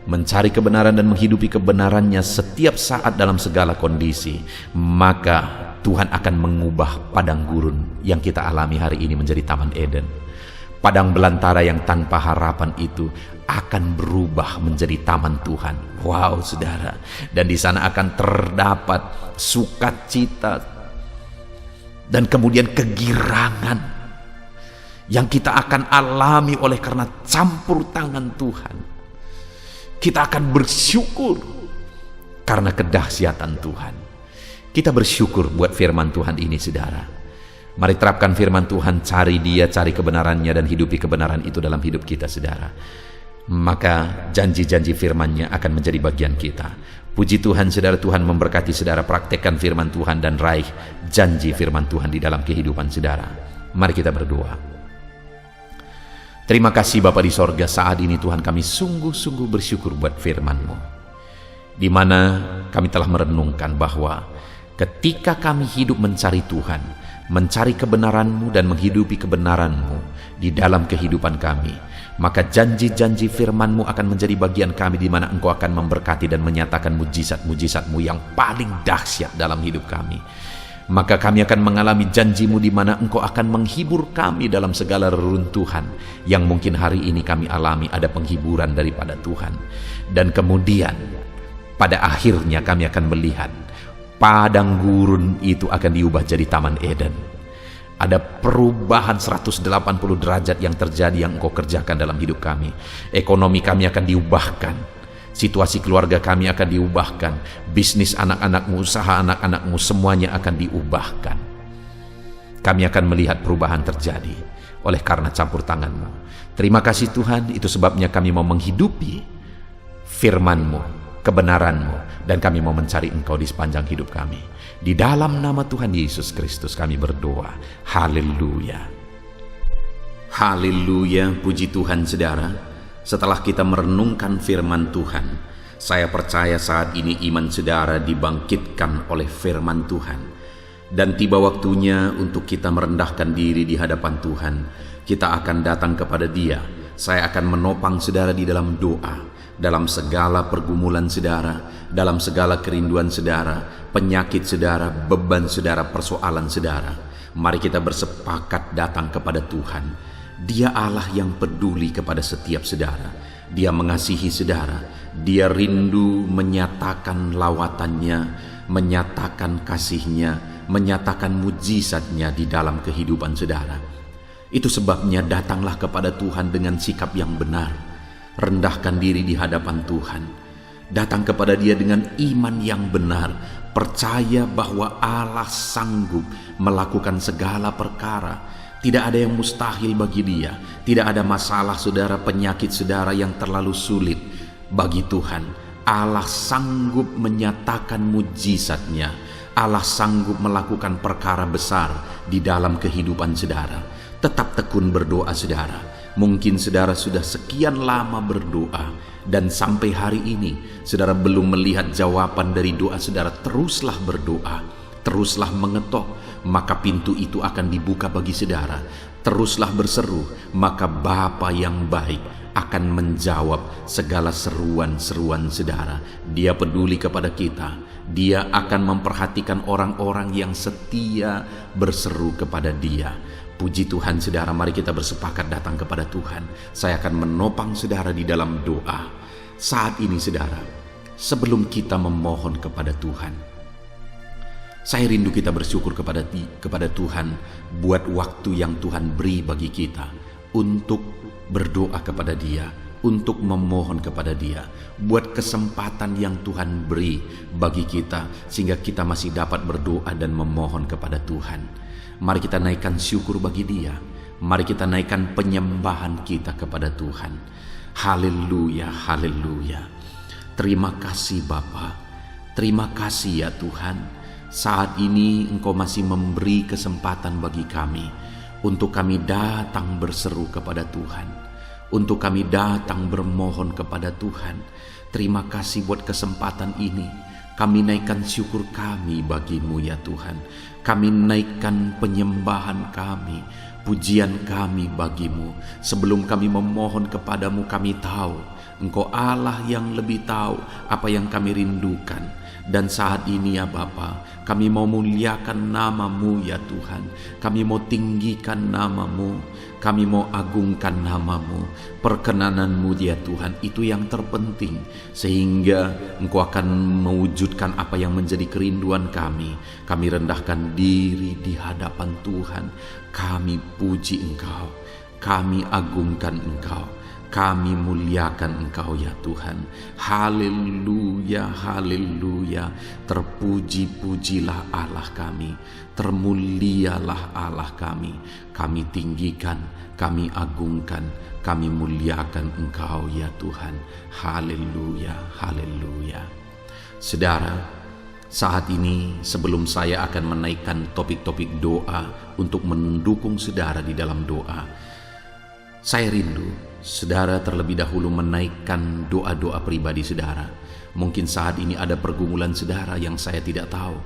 mencari kebenaran dan menghidupi kebenaran-Nya setiap saat dalam segala kondisi, maka Tuhan akan mengubah padang gurun yang kita alami hari ini menjadi Taman Eden. Padang belantara yang tanpa harapan itu akan berubah menjadi taman Tuhan. Wow, saudara. Dan di sana akan terdapat sukacita dan kemudian kegirangan yang kita akan alami oleh karena campur tangan Tuhan. Kita akan bersyukur karena kedahsyatan Tuhan. Kita bersyukur buat firman Tuhan ini, saudara. Mari terapkan firman Tuhan, cari Dia, cari kebenaran-Nya, dan hidupi kebenaran itu dalam hidup kita, saudara. Maka janji-janji firman-Nya akan menjadi bagian kita. Puji Tuhan, saudara. Tuhan memberkati saudara, praktekkan firman Tuhan dan raih janji firman Tuhan di dalam kehidupan saudara. Mari kita berdoa. Terima kasih Bapa di sorga, saat ini Tuhan kami sungguh-sungguh bersyukur buat firman-Mu, di mana kami telah merenungkan bahwa ketika kami hidup mencari Tuhan, mencari kebenaran-Mu dan menghidupi kebenaran-Mu di dalam kehidupan kami, maka janji-janji firman-Mu akan menjadi bagian kami, di mana Engkau akan memberkati dan menyatakan mujizat-mujizat-Mu yang paling dahsyat dalam hidup kami. Maka kami akan mengalami janji-Mu, di mana Engkau akan menghibur kami dalam segala reruntuhan yang mungkin hari ini kami alami. Ada penghiburan daripada Tuhan. Dan kemudian pada akhirnya kami akan melihat padang gurun itu akan diubah jadi Taman Eden. Ada perubahan 180 derajat yang terjadi, yang Engkau kerjakan dalam hidup kami. Ekonomi kami akan diubahkan, situasi keluarga kami akan diubahkan, bisnis anak-anak-Mu, usaha anak-anak-Mu, semuanya akan diubahkan. Kami akan melihat perubahan terjadi oleh karena campur tangan-Mu. Terima kasih Tuhan, itu sebabnya kami mau menghidupi firman-Mu, kebenaran-Mu, dan kami mau mencari Engkau di sepanjang hidup kami. Di dalam nama Tuhan Yesus Kristus kami berdoa. Haleluya. Haleluya, puji Tuhan saudara. Setelah kita merenungkan firman Tuhan, saya percaya saat ini iman saudara dibangkitkan oleh firman Tuhan. Dan tiba waktunya untuk kita merendahkan diri di hadapan Tuhan. Kita akan datang kepada Dia. Saya akan menopang saudara di dalam doa, dalam segala pergumulan saudara, dalam segala kerinduan saudara, penyakit saudara, beban saudara, persoalan saudara. Mari kita bersepakat datang kepada Tuhan. Dia Allah yang peduli kepada setiap saudara. Dia mengasihi saudara. Dia rindu menyatakan lawatannya, menyatakan kasihnya, menyatakan mujizatnya di dalam kehidupan saudara. Itu sebabnya datanglah kepada Tuhan dengan sikap yang benar. Rendahkan diri di hadapan Tuhan. Datang kepada Dia dengan iman yang benar. Percaya bahwa Allah sanggup melakukan segala perkara. Tidak ada yang mustahil bagi Dia. Tidak ada masalah saudara, penyakit saudara yang terlalu sulit bagi Tuhan. Allah sanggup menyatakan mujizat-Nya. Allah sanggup melakukan perkara besar di dalam kehidupan saudara. Tetap tekun berdoa saudara. Mungkin saudara sudah sekian lama berdoa dan sampai hari ini saudara belum melihat jawaban dari doa saudara. Teruslah berdoa, teruslah mengetok, maka pintu itu akan dibuka bagi saudara. Teruslah berseru, maka Bapa yang baik akan menjawab segala seruan-seruan saudara. Dia peduli kepada kita. Dia akan memperhatikan orang-orang yang setia berseru kepada Dia. Puji Tuhan saudara, mari kita bersepakat datang kepada Tuhan. Saya akan menopang saudara di dalam doa. Saat ini saudara, sebelum kita memohon kepada Tuhan, saya rindu kita bersyukur kepada Tuhan buat waktu yang Tuhan beri bagi kita untuk berdoa kepada Dia, untuk memohon kepada Dia, buat kesempatan yang Tuhan beri bagi kita sehingga kita masih dapat berdoa dan memohon kepada Tuhan. Mari kita naikkan syukur bagi Dia. Mari kita naikkan penyembahan kita kepada Tuhan. Haleluya, haleluya. Terima kasih Bapa. Terima kasih ya Tuhan. Saat ini Engkau masih memberi kesempatan bagi kami untuk kami datang berseru kepada Tuhan, untuk kami datang bermohon kepada Tuhan. Terima kasih buat kesempatan ini. Kami naikkan syukur kami bagi-Mu ya Tuhan. Kami naikkan penyembahan kami, pujian kami bagi-Mu. Sebelum kami memohon kepadamu, kami tahu Engkau Allah yang lebih tahu apa yang kami rindukan. Dan saat ini ya Bapa, kami mau muliakan nama-Mu ya Tuhan. Kami mau tinggikan nama-Mu, kami mau agungkan nama-Mu. Perkenanan-Mu ya Tuhan, itu yang terpenting. Sehingga Engkau akan mewujudkan apa yang menjadi kerinduan kami. Kami rendahkan diri di hadapan Tuhan. Kami puji Engkau, kami agungkan Engkau, kami muliakan Engkau ya Tuhan. Haleluya, haleluya. Terpuji-pujilah Allah kami, termulialah Allah kami. Kami tinggikan, kami agungkan, kami muliakan Engkau ya Tuhan. Haleluya, haleluya. Saudara, saat ini sebelum saya akan menaikkan topik-topik doa untuk mendukung saudara di dalam doa, saya rindu saudara terlebih dahulu menaikkan doa-doa pribadi saudara. Mungkin saat ini ada pergumulan saudara yang saya tidak tahu.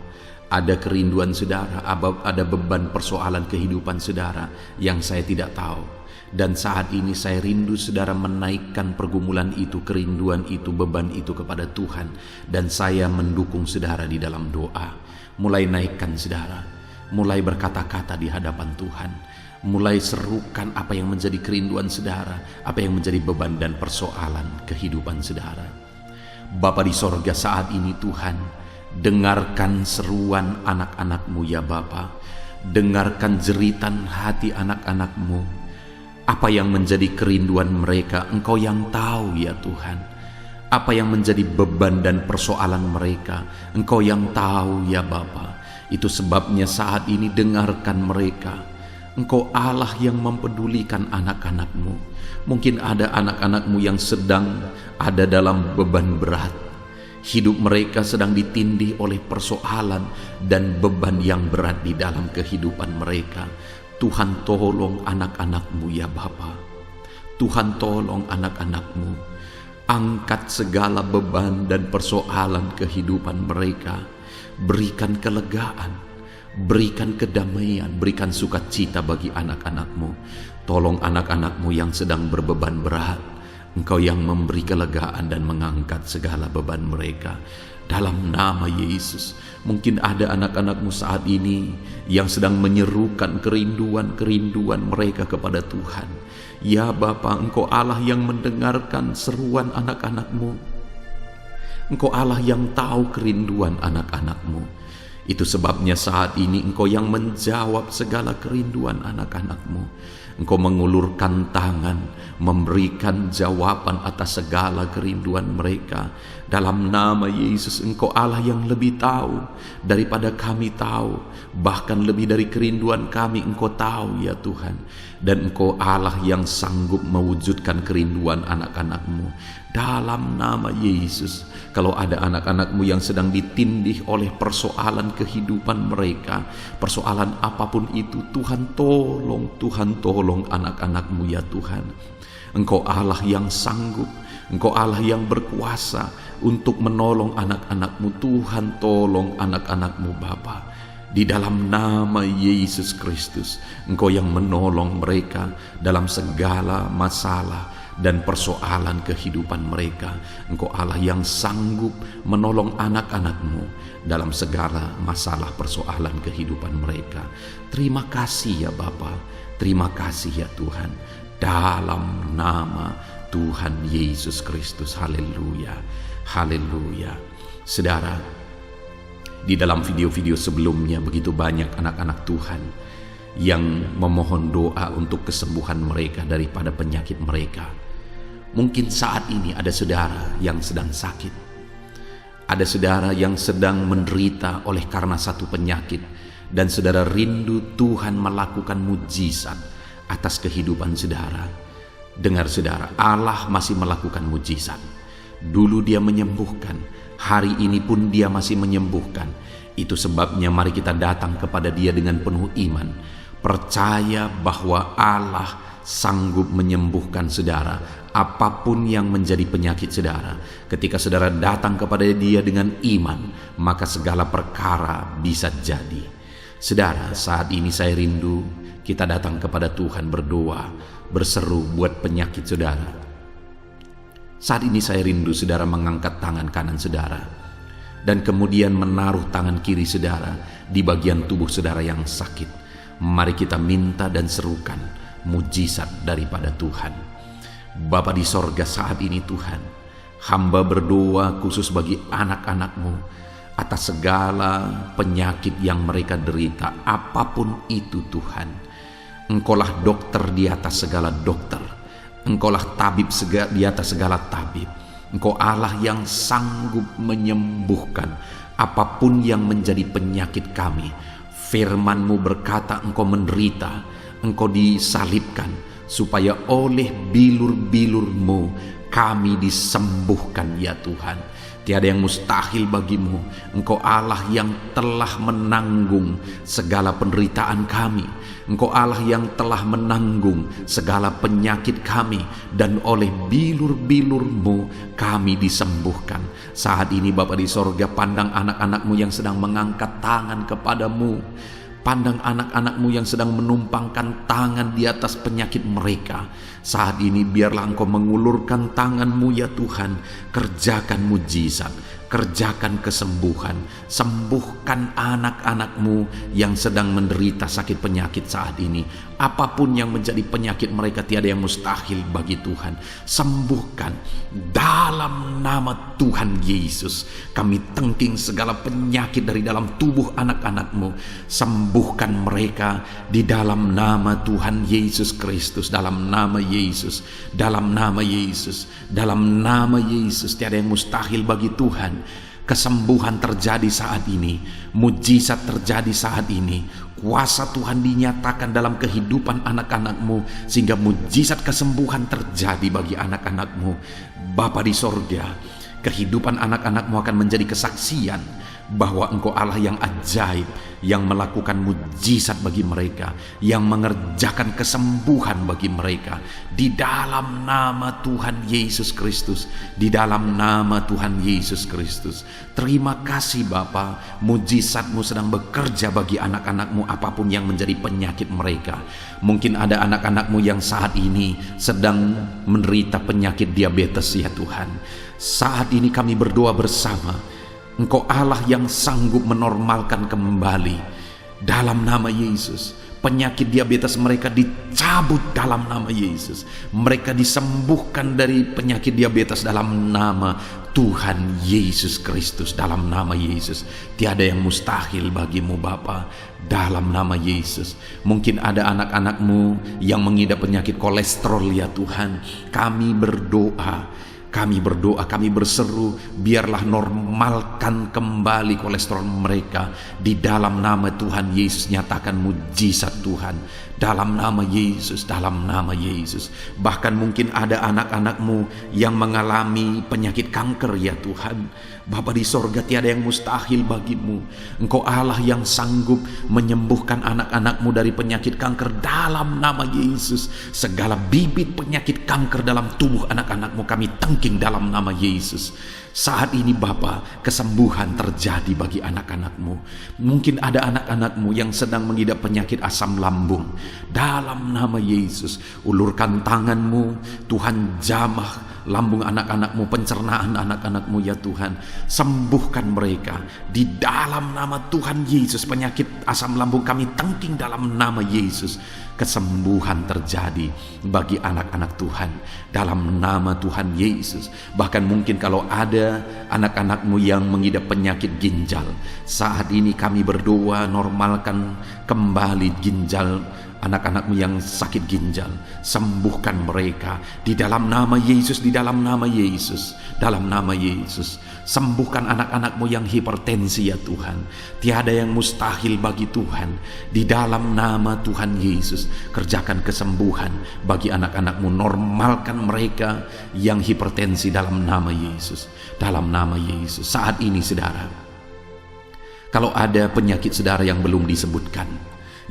Ada kerinduan saudara, ada beban persoalan kehidupan saudara yang saya tidak tahu. Dan saat ini saya rindu saudara menaikkan pergumulan itu, kerinduan itu, beban itu kepada Tuhan. Dan saya mendukung saudara di dalam doa. Mulai naikkan saudara, mulai berkata-kata di hadapan Tuhan. Mulai serukan apa yang menjadi kerinduan saudara, apa yang menjadi beban dan persoalan kehidupan saudara. Bapa di sorga, saat ini Tuhan, dengarkan seruan anak-anak-Mu ya Bapa. Dengarkan jeritan hati anak-anak-Mu. Apa yang menjadi kerinduan mereka, Engkau yang tahu ya Tuhan. Apa yang menjadi beban dan persoalan mereka, Engkau yang tahu ya Bapa. Itu sebabnya saat ini dengarkan mereka. Engkau Allah yang mempedulikan anak-anak-Mu. Mungkin ada anak-anak-Mu yang sedang ada dalam beban berat. Hidup mereka sedang ditindih oleh persoalan dan beban yang berat di dalam kehidupan mereka. Tuhan tolong anak-anak-Mu ya Bapa. Tuhan tolong anak-anak-Mu. Angkat segala beban dan persoalan kehidupan mereka. Berikan kelegaan, berikan kedamaian, berikan sukacita bagi anak-anak-Mu. Tolong anak-anak-Mu yang sedang berbeban berat. Engkau yang memberi kelegaan dan mengangkat segala beban mereka. Dalam nama Yesus, mungkin ada anak-anak-Mu saat ini yang sedang menyerukan kerinduan-kerinduan mereka kepada Tuhan. Ya Bapa, Engkau Allah yang mendengarkan seruan anak-anak-Mu. Engkau Allah yang tahu kerinduan anak-anak-Mu. Itu sebabnya saat ini Engkau yang menjawab segala kerinduan anak-anak-Mu. Engkau mengulurkan tangan, memberikan jawaban atas segala kerinduan mereka. Dalam nama Yesus, Engkau Allah yang lebih tahu daripada kami tahu. Bahkan lebih dari kerinduan kami Engkau tahu ya Tuhan. Dan Engkau Allah yang sanggup mewujudkan kerinduan anak-anak-Mu. Dalam nama Yesus, kalau ada anak-anak-Mu yang sedang ditindih oleh persoalan kehidupan mereka, persoalan apapun itu, Tuhan tolong anak-anak-Mu ya Tuhan. Engkau Allah yang sanggup, Engkau Allah yang berkuasa untuk menolong anak-anak-Mu. Tuhan tolong anak-anak-Mu Bapa. Di dalam nama Yesus Kristus, Engkau yang menolong mereka dalam segala masalah dan persoalan kehidupan mereka. Engkau Allah yang sanggup menolong anak-anak-Mu dalam segala masalah persoalan kehidupan mereka. Terima kasih ya Bapa, terima kasih ya Tuhan. Dalam nama Tuhan Yesus Kristus, haleluya, haleluya. Saudara, di dalam video-video sebelumnya begitu banyak anak-anak Tuhan yang memohon doa untuk kesembuhan mereka daripada penyakit mereka. Mungkin saat ini ada saudara yang sedang sakit, ada saudara yang sedang menderita oleh karena satu penyakit, dan saudara rindu Tuhan melakukan mujizat atas kehidupan saudara. Dengar saudara, Allah masih melakukan mujizat. Dulu Dia menyembuhkan, hari ini pun Dia masih menyembuhkan. Itu sebabnya mari kita datang kepada Dia dengan penuh iman, percaya bahwa Allah sanggup menyembuhkan saudara apapun yang menjadi penyakit saudara. Ketika saudara datang kepada Dia dengan iman, maka segala perkara bisa jadi. Saudara, saat ini saya rindu kita datang kepada Tuhan berdoa, berseru buat penyakit saudara. Saat ini saya rindu saudara mengangkat tangan kanan saudara dan kemudian menaruh tangan kiri saudara di bagian tubuh saudara yang sakit. Mari kita minta dan serukan mujizat daripada Tuhan. Bapa di sorga, saat ini Tuhan, hamba berdoa khusus bagi anak-anak-Mu atas segala penyakit yang mereka derita, apapun itu Tuhan. Engkaulah dokter di atas segala dokter, Engkaulah tabib di atas segala tabib. Engkau Allah yang sanggup menyembuhkan apapun yang menjadi penyakit kami. Firman-Mu berkata Engkau menderita, Engkau disalibkan, supaya oleh bilur-bilur-Mu kami disembuhkan ya Tuhan. Tiada yang mustahil bagimu. Engkau Allah yang telah menanggung segala penderitaan kami. Engkau Allah yang telah menanggung segala penyakit kami, dan oleh bilur-bilur-Mu kami disembuhkan. Saat ini Bapa di sorga, pandang anak-anak-Mu yang sedang mengangkat tangan kepadamu. Pandang anak-anak-Mu yang sedang menumpangkan tangan di atas penyakit mereka. Saat ini biarlah Engkau mengulurkan tangan-Mu ya Tuhan. Kerjakan mujizat, kerjakan kesembuhan. Sembuhkan anak-anak-Mu yang sedang menderita sakit penyakit saat ini. Apapun yang menjadi penyakit mereka, tiada yang mustahil bagi Tuhan. Sembuhkan dalam nama Tuhan Yesus. Kami tengking segala penyakit dari dalam tubuh anak-anak-Mu. Sembuhkan mereka di dalam nama Tuhan Yesus Kristus. Dalam nama Yesus, dalam nama Yesus, dalam nama Yesus. Tiada yang mustahil bagi Tuhan. Kesembuhan terjadi saat ini, mujizat terjadi saat ini. Kuasa Tuhan dinyatakan dalam kehidupan anak-anak-Mu, sehingga mujizat kesembuhan terjadi bagi anak-anak-Mu. Bapa di sorga, kehidupan anak-anak-Mu akan menjadi kesaksian bahwa Engkau Allah yang ajaib, yang melakukan mujizat bagi mereka, yang mengerjakan kesembuhan bagi mereka. Di dalam nama Tuhan Yesus Kristus, di dalam nama Tuhan Yesus Kristus. Terima kasih Bapa, mujizat-Mu sedang bekerja bagi anak-anak-Mu apapun yang menjadi penyakit mereka. Mungkin ada anak-anak-Mu yang saat ini sedang menderita penyakit diabetes ya Tuhan. Saat ini kami berdoa bersama, Engkau Allah yang sanggup menormalkan kembali. Dalam nama Yesus, Penyakit diabetes mereka dicabut dalam nama Yesus. Mereka disembuhkan dari penyakit diabetes dalam nama Tuhan Yesus Kristus. Dalam nama Yesus. Tiada yang mustahil bagimu Bapa. Dalam nama Yesus. Mungkin ada anak-anakmu yang mengidap penyakit kolesterol ya Tuhan. Kami berdoa, kami berseru, biarlah normalkan kembali kolesterol mereka. Di dalam nama Tuhan Yesus, nyatakan mujizat Tuhan. Dalam nama Yesus, dalam nama Yesus. Bahkan mungkin ada anak-anakmu yang mengalami penyakit kanker ya Tuhan. Bapa di sorga, tiada yang mustahil bagimu. Engkau Allah yang sanggup menyembuhkan anak-anakmu dari penyakit kanker dalam nama Yesus. Segala bibit penyakit kanker dalam tubuh anak-anakmu kami tangking dalam nama Yesus. Saat ini Bapa, kesembuhan terjadi bagi anak-anakmu. Mungkin ada anak-anakmu yang sedang mengidap penyakit asam lambung. Dalam nama Yesus, ulurkan tanganmu, Tuhan jamah lambung anak-anakmu, pencernaan anak-anakmu ya Tuhan. Sembuhkan mereka di dalam nama Tuhan Yesus. Penyakit asam lambung kami tangking dalam nama Yesus. Kesembuhan terjadi bagi anak-anak Tuhan dalam nama Tuhan Yesus. Bahkan mungkin kalau ada anak-anakmu yang mengidap penyakit ginjal, saat ini kami berdoa, normalkan kembali ginjal anak-anakmu yang sakit ginjal. Sembuhkan mereka di dalam nama Yesus, di dalam nama Yesus, dalam nama Yesus. Sembuhkan anak-anakmu yang hipertensi ya Tuhan. Tiada yang mustahil bagi Tuhan. Di dalam nama Tuhan Yesus, kerjakan kesembuhan bagi anak-anakmu. Normalkan mereka yang hipertensi dalam nama Yesus, dalam nama Yesus. Saat ini saudara, kalau ada penyakit saudara yang belum disebutkan,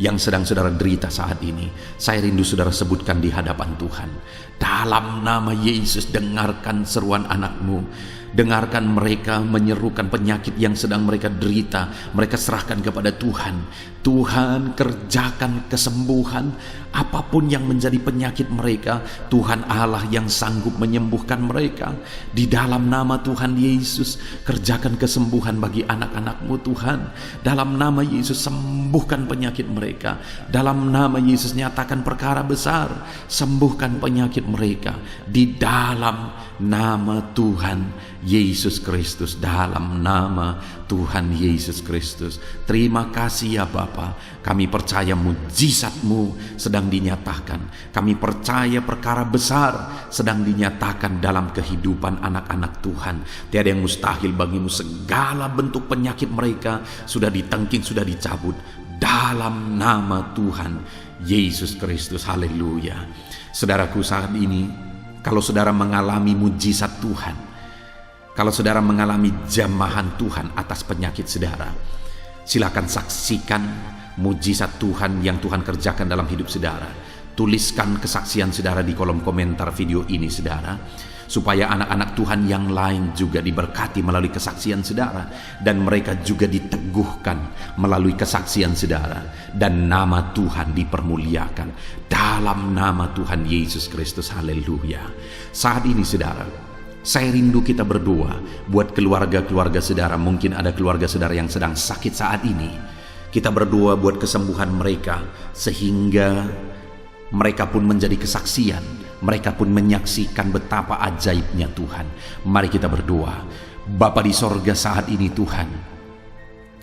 yang sedang saudara derita saat ini, saya rindu saudara sebutkan di hadapan Tuhan. Dalam nama Yesus, dengarkan seruan anakmu. Dengarkan mereka menyerukan penyakit yang sedang mereka derita. Mereka serahkan kepada Tuhan. Tuhan, kerjakan kesembuhan apapun yang menjadi penyakit mereka. Tuhan Allah yang sanggup menyembuhkan mereka. Di dalam nama Tuhan Yesus, kerjakan kesembuhan bagi anak-anakmu Tuhan. Dalam nama Yesus, sembuhkan penyakit mereka. Dalam nama Yesus, nyatakan perkara besar. Sembuhkan penyakit mereka. Di dalam nama Tuhan Yesus Kristus, dalam nama Tuhan Yesus Kristus. Terima kasih ya Bapa. Kami percaya mujizat-Mu sedang dinyatakan. Kami percaya perkara besar sedang dinyatakan dalam kehidupan anak-anak Tuhan. Tiada yang mustahil bagimu. Segala bentuk penyakit mereka sudah ditangking, sudah dicabut dalam nama Tuhan Yesus Kristus. Haleluya. Saudaraku, saat ini kalau saudara mengalami mujizat Tuhan, kalau saudara mengalami jamahan Tuhan atas penyakit saudara, silakan saksikan mujizat Tuhan yang Tuhan kerjakan dalam hidup saudara. Tuliskan kesaksian saudara di kolom komentar video ini saudara, supaya anak-anak Tuhan yang lain juga diberkati melalui kesaksian saudara, dan mereka juga diteguhkan melalui kesaksian saudara, dan nama Tuhan dipermuliakan dalam nama Tuhan Yesus Kristus. Haleluya. Saat ini saudara, saya rindu kita berdoa buat keluarga-keluarga saudara. Mungkin ada keluarga saudara yang sedang sakit saat ini. Kita berdoa buat kesembuhan mereka, sehingga mereka pun menjadi kesaksian. Mereka pun menyaksikan betapa ajaibnya Tuhan. Mari kita berdoa. Bapa di sorga, saat ini Tuhan,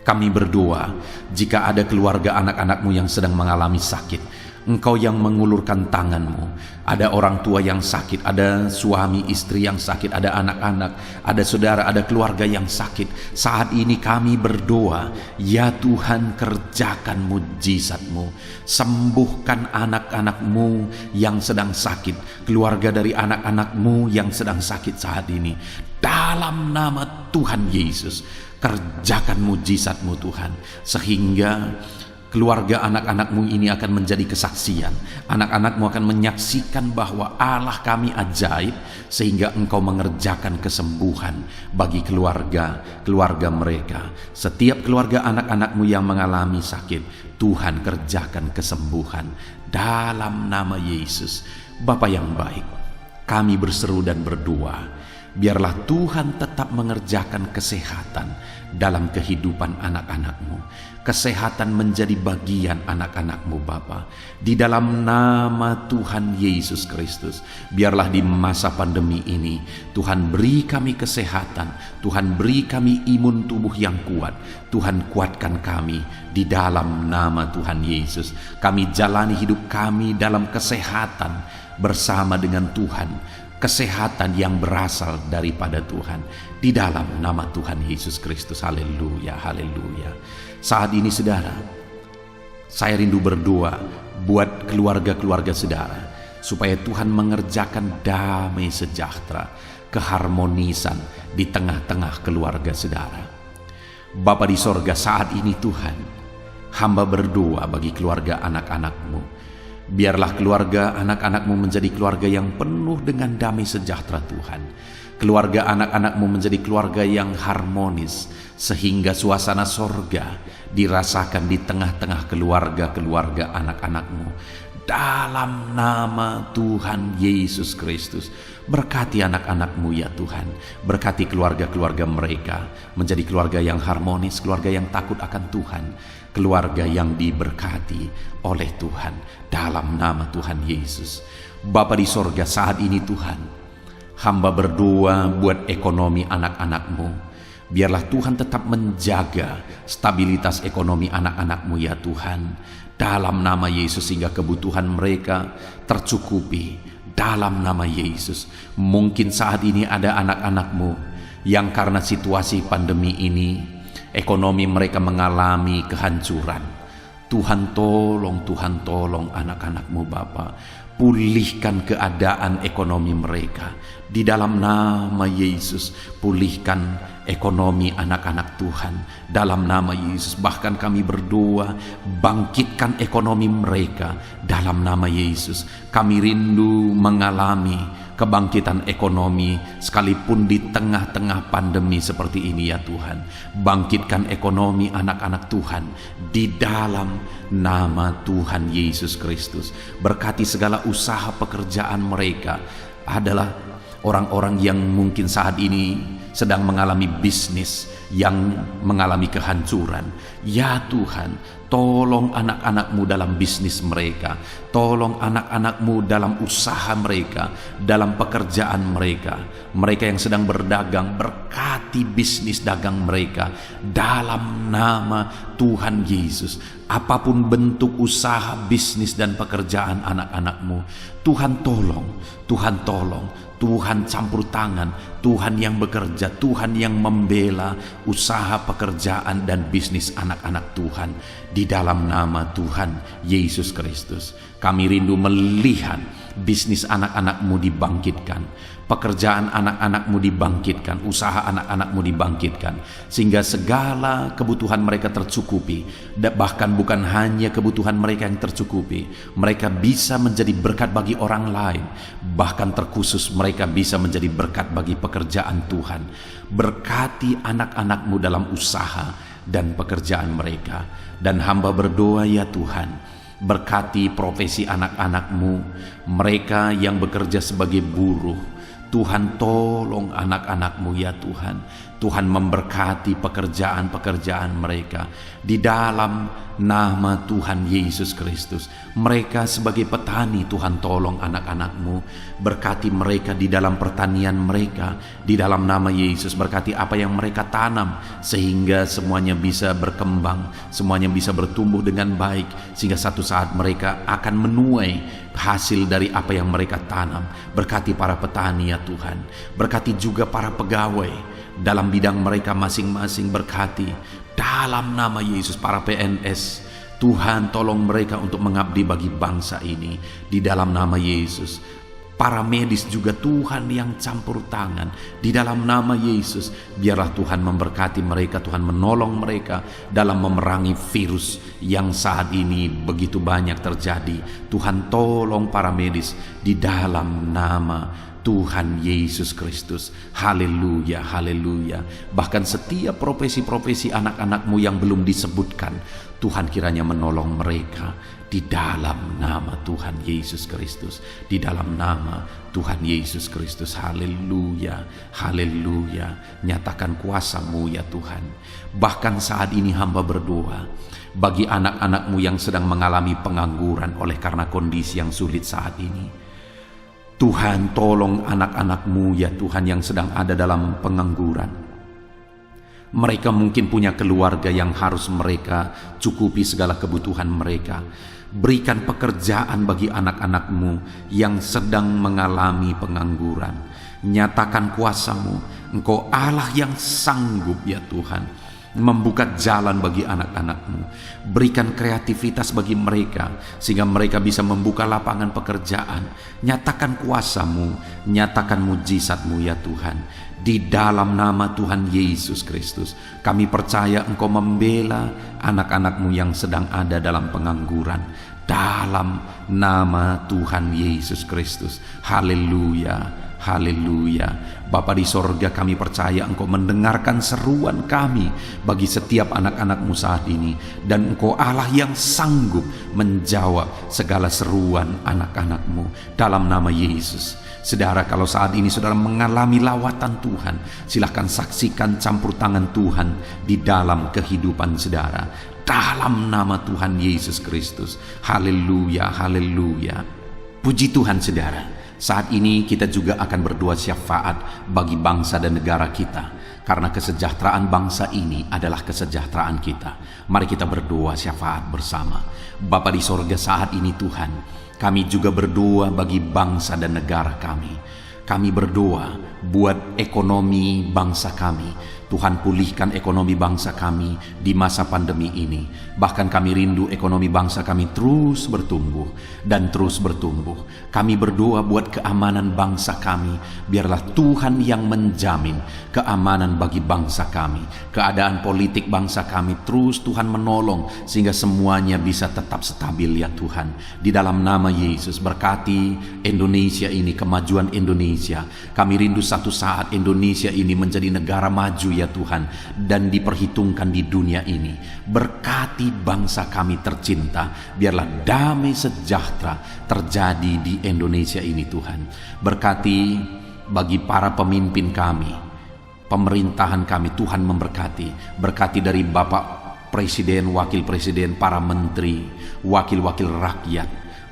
kami berdoa jika ada keluarga anak-anakmu yang sedang mengalami sakit, Engkau yang mengulurkan tanganmu. Ada orang tua yang sakit, ada suami istri yang sakit, ada anak-anak, ada saudara, ada keluarga yang sakit. Saat ini kami berdoa, ya Tuhan, kerjakan mujizat-Mu. Sembuhkan anak-anak-Mu yang sedang sakit, keluarga dari anak-anak-Mu yang sedang sakit saat ini. Dalam nama Tuhan Yesus, kerjakan mujizat-Mu Tuhan, sehingga keluarga anak-anakmu ini akan menjadi kesaksian. Anak-anakmu akan menyaksikan bahwa Allah kami ajaib, sehingga Engkau mengerjakan kesembuhan bagi keluarga mereka. Setiap keluarga anak-anakmu yang mengalami sakit, Tuhan kerjakan kesembuhan dalam nama Yesus. Bapa yang baik, kami berseru dan berdoa, Biarlah Tuhan tetap mengerjakan kesehatan dalam kehidupan anak-anak-Mu. Kesehatan menjadi bagian anak-anak-Mu Bapa. Di dalam nama Tuhan Yesus Kristus, biarlah di masa pandemi ini Tuhan beri kami kesehatan, Tuhan beri kami imun tubuh yang kuat, Tuhan kuatkan kami di dalam nama Tuhan Yesus. Kami jalani hidup kami dalam kesehatan bersama dengan Tuhan, kesehatan yang berasal daripada Tuhan, di dalam nama Tuhan Yesus Kristus. Haleluya, haleluya. Saat ini saudara, saya rindu berdoa buat keluarga-keluarga saudara, supaya Tuhan mengerjakan damai sejahtera, keharmonisan di tengah-tengah keluarga saudara. Bapa di sorga, saat ini Tuhan, hamba berdoa bagi keluarga anak-anak-Mu. Biarlah keluarga anak-anak-Mu menjadi keluarga yang penuh dengan damai sejahtera Tuhan. Keluarga anak-anak-Mu menjadi keluarga yang harmonis, sehingga suasana sorga dirasakan di tengah-tengah keluarga-keluarga anak-anak-Mu. Dalam nama Tuhan Yesus Kristus, berkati anak-anak-Mu ya Tuhan. Berkati keluarga-keluarga mereka menjadi keluarga yang harmonis, keluarga yang takut akan Tuhan, keluarga yang diberkati oleh Tuhan, dalam nama Tuhan Yesus. Bapa di sorga, saat ini Tuhan, hamba berdoa buat ekonomi anak-anak-Mu. Biarlah Tuhan tetap menjaga stabilitas ekonomi anak-anak-Mu ya Tuhan, dalam nama Yesus, sehingga kebutuhan mereka tercukupi dalam nama Yesus. Mungkin saat ini ada anak-anak-Mu yang karena situasi pandemi ini ekonomi mereka mengalami kehancuran. Tuhan tolong anak-anak-Mu Bapa. Pulihkan keadaan ekonomi mereka di dalam nama Yesus. Pulihkan ekonomi anak-anak Tuhan dalam nama Yesus. Bahkan kami berdoa, bangkitkan ekonomi mereka dalam nama Yesus. Kami rindu mengalami kebangkitan ekonomi sekalipun di tengah-tengah pandemi seperti ini ya Tuhan. Bangkitkan ekonomi anak-anak Tuhan di dalam nama Tuhan Yesus Kristus. Berkati segala usaha pekerjaan mereka. Adalah orang-orang yang mungkin saat ini sedang mengalami bisnis yang mengalami kehancuran. Ya Tuhan, tolong anak-anak-Mu dalam bisnis mereka. Tolong anak-anak-Mu dalam usaha mereka, dalam pekerjaan mereka. Mereka yang sedang berdagang, berkati bisnis dagang mereka dalam nama Tuhan Yesus. Apapun bentuk usaha, bisnis dan pekerjaan anak-anak-Mu, Tuhan tolong, Tuhan tolong, Tuhan campur tangan, Tuhan yang bekerja, Tuhan yang membela usaha, pekerjaan dan bisnis anak-anak Tuhan di dalam nama Tuhan Yesus Kristus. Kami rindu melihat bisnis anak-anak-Mu dibangkitkan, pekerjaan anak-anak-Mu dibangkitkan, usaha anak-anak-Mu dibangkitkan, sehingga segala kebutuhan mereka tercukupi. Bahkan bukan hanya kebutuhan mereka yang tercukupi, mereka bisa menjadi berkat bagi orang lain. Bahkan terkhusus mereka bisa menjadi berkat bagi pekerjaan Tuhan. Berkati anak-anak-Mu dalam usaha dan pekerjaan mereka. Dan hamba berdoa ya Tuhan, berkati profesi anak-anak-Mu, mereka yang bekerja sebagai buruh. Tuhan tolong anak-anak-Mu ya Tuhan. Tuhan memberkati pekerjaan-pekerjaan mereka di dalam nama Tuhan Yesus Kristus. Mereka sebagai petani, Tuhan tolong anak-anak-Mu. Berkati mereka di dalam pertanian mereka di dalam nama Yesus. Berkati apa yang mereka tanam sehingga semuanya bisa berkembang, semuanya bisa bertumbuh dengan baik, sehingga satu saat mereka akan menuai hasil dari apa yang mereka tanam. Berkati para petani ya Tuhan. Berkati juga para pegawai dalam bidang mereka masing-masing. Berkati dalam nama Yesus para PNS. Tuhan tolong mereka untuk mengabdi bagi bangsa ini di dalam nama Yesus. Para medis juga Tuhan yang campur tangan di dalam nama Yesus. Biarlah Tuhan memberkati mereka, Tuhan menolong mereka dalam memerangi virus yang saat ini begitu banyak terjadi. Tuhan tolong para medis di dalam nama Tuhan Yesus Kristus. Haleluya, haleluya. Bahkan setiap profesi-profesi anak-anakmu yang belum disebutkan, Tuhan kiranya menolong mereka di dalam nama Tuhan Yesus Kristus. Di dalam nama Tuhan Yesus Kristus. Haleluya, haleluya. Nyatakan kuasa-Mu ya Tuhan. Bahkan saat ini hamba berdoa bagi anak-anak-Mu yang sedang mengalami pengangguran oleh karena kondisi yang sulit saat ini. Tuhan, tolong anak-anak-Mu ya Tuhan yang sedang ada dalam pengangguran. Mereka mungkin punya keluarga yang harus mereka cukupi segala kebutuhan mereka. Berikan pekerjaan bagi anak-anak-Mu yang sedang mengalami pengangguran. Nyatakan kuasa-Mu. Engkau Allah yang sanggup ya Tuhan membuka jalan bagi anak-anak-Mu. Berikan kreativitas bagi mereka sehingga mereka bisa membuka lapangan pekerjaan. Nyatakan kuasa-Mu, nyatakan mujizat-Mu ya Tuhan. Di dalam nama Tuhan Yesus Kristus, kami percaya Engkau membela anak-anak-Mu yang sedang ada dalam pengangguran. Dalam nama Tuhan Yesus Kristus. Haleluya, haleluya. Bapa di sorga, kami percaya Engkau mendengarkan seruan kami bagi setiap anak-anak-Mu saat ini. Dan Engkau Allah yang sanggup menjawab segala seruan anak-anak-Mu dalam nama Yesus. Saudara, kalau saat ini saudara mengalami lawatan Tuhan, silahkan saksikan campur tangan Tuhan di dalam kehidupan saudara. Dalam nama Tuhan Yesus Kristus. Haleluya, haleluya. Puji Tuhan saudara. Saat ini kita juga akan berdoa syafaat bagi bangsa dan negara kita. Karena kesejahteraan bangsa ini adalah kesejahteraan kita. Mari kita berdoa syafaat bersama. Bapa di sorga, saat ini Tuhan, kami juga berdoa bagi bangsa dan negara kami. Kami berdoa buat ekonomi bangsa kami. Tuhan, pulihkan ekonomi bangsa kami di masa pandemi ini. Bahkan kami rindu ekonomi bangsa kami terus bertumbuh dan terus bertumbuh. Kami berdoa buat keamanan bangsa kami. Biarlah Tuhan yang menjamin keamanan bagi bangsa kami. Keadaan politik bangsa kami terus Tuhan menolong sehingga semuanya bisa tetap stabil ya Tuhan. Di dalam nama Yesus, berkati Indonesia ini, kemajuan Indonesia. Kami rindu satu saat Indonesia ini menjadi negara maju ya Tuhan, dan diperhitungkan di dunia ini. Berkati bangsa kami tercinta, biarlah damai sejahtera terjadi di Indonesia ini Tuhan. Berkati bagi para pemimpin kami, pemerintahan kami, Tuhan memberkati. Berkati dari Bapak Presiden, Wakil Presiden, para menteri, wakil-wakil rakyat,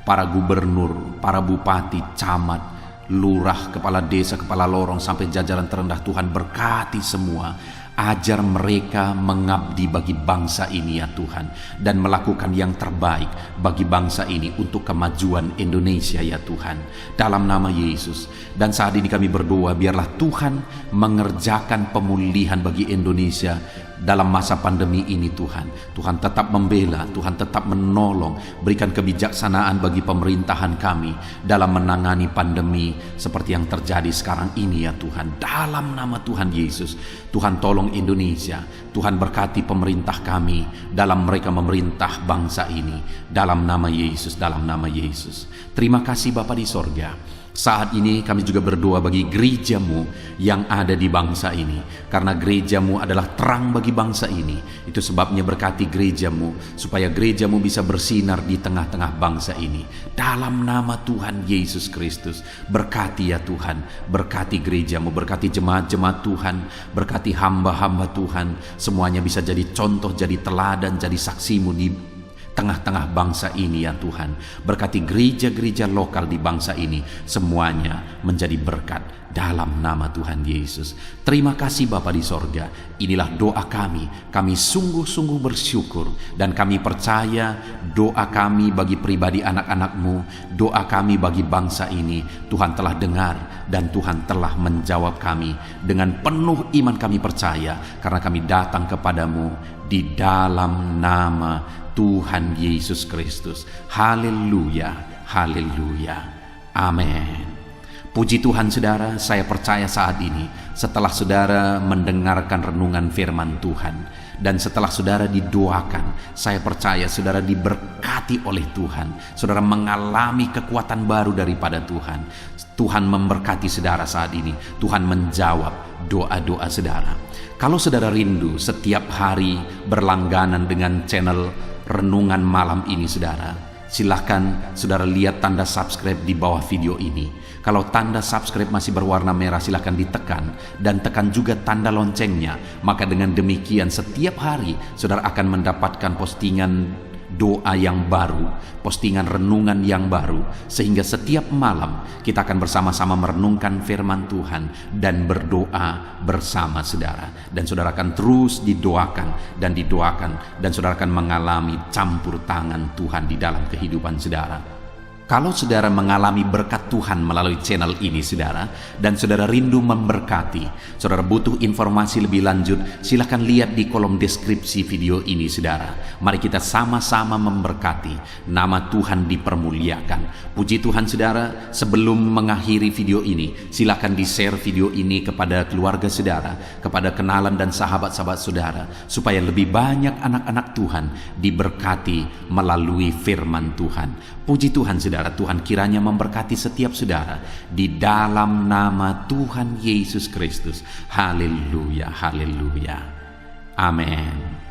para gubernur, para bupati, camat, lurah, kepala desa, kepala lorong, sampai jajaran terendah. Tuhan berkati semua. Ajar mereka mengabdi bagi bangsa ini ya Tuhan, dan melakukan yang terbaik bagi bangsa ini untuk kemajuan Indonesia ya Tuhan, dalam nama Yesus. Dan saat ini kami berdoa, biarlah Tuhan mengerjakan pemulihan bagi Indonesia dalam masa pandemi ini Tuhan. Tuhan tetap membela, Tuhan tetap menolong. Berikan kebijaksanaan bagi pemerintahan kami dalam menangani pandemi seperti yang terjadi sekarang ini ya Tuhan. Dalam nama Tuhan Yesus, Tuhan tolong Indonesia. Tuhan berkati pemerintah kami dalam mereka memerintah bangsa ini. Dalam nama Yesus, dalam nama Yesus. Terima kasih Bapa di sorga. Saat ini kami juga berdoa bagi gereja-Mu yang ada di bangsa ini. Karena gereja-Mu adalah terang bagi bangsa ini. Itu sebabnya berkati gereja-Mu, supaya gereja-Mu bisa bersinar di tengah-tengah bangsa ini. Dalam nama Tuhan Yesus Kristus, berkati ya Tuhan. Berkati gereja-Mu, berkati jemaat-jemaat Tuhan, berkati hamba-hamba Tuhan. Semuanya bisa jadi contoh, jadi teladan, jadi saksi-Mu di tengah-tengah bangsa ini ya Tuhan. Berkati gereja-gereja lokal di bangsa ini, semuanya menjadi berkat dalam nama Tuhan Yesus. Terima kasih Bapa di sorga. Inilah doa kami. Kami sungguh-sungguh bersyukur, dan kami percaya doa kami bagi pribadi anak-anak-Mu, doa kami bagi bangsa ini, Tuhan telah dengar dan Tuhan telah menjawab kami. Dengan penuh iman kami percaya, karena kami datang kepadamu di dalam nama Tuhan Yesus Kristus. Haleluya, haleluya, amin. Puji Tuhan saudara, saya percaya saat ini setelah saudara mendengarkan renungan firman Tuhan, Dan setelah saudara didoakan, saya percaya saudara diberkati oleh Tuhan. Saudara mengalami kekuatan baru daripada Tuhan. Tuhan memberkati saudara saat ini. Tuhan menjawab doa-doa saudara. Kalau saudara rindu setiap hari berlangganan dengan channel Renungan Malam ini saudara, silahkan saudara lihat tanda subscribe di bawah video ini. Kalau tanda subscribe masih berwarna merah, silahkan ditekan dan tekan juga tanda loncengnya. Maka dengan demikian setiap hari saudara akan mendapatkan postingan doa yang baru, postingan renungan yang baru, sehingga setiap malam kita akan bersama-sama merenungkan firman Tuhan dan berdoa bersama saudara. Dan saudara akan terus didoakan dan didoakan, dan saudara akan mengalami campur tangan Tuhan di dalam kehidupan saudara. Kalau saudara mengalami berkat Tuhan melalui channel ini saudara, dan saudara rindu memberkati, saudara butuh informasi lebih lanjut, silakan lihat di kolom deskripsi video ini saudara. Mari kita sama-sama memberkati, nama Tuhan dipermuliakan. Puji Tuhan saudara, sebelum mengakhiri video ini, silakan di-share video ini kepada keluarga saudara, kepada kenalan dan sahabat-sahabat saudara, supaya lebih banyak anak-anak Tuhan diberkati melalui firman Tuhan. Puji Tuhan saudara, Tuhan kiranya memberkati setiap saudara di dalam nama Tuhan Yesus Kristus. Haleluya, haleluya. Amin.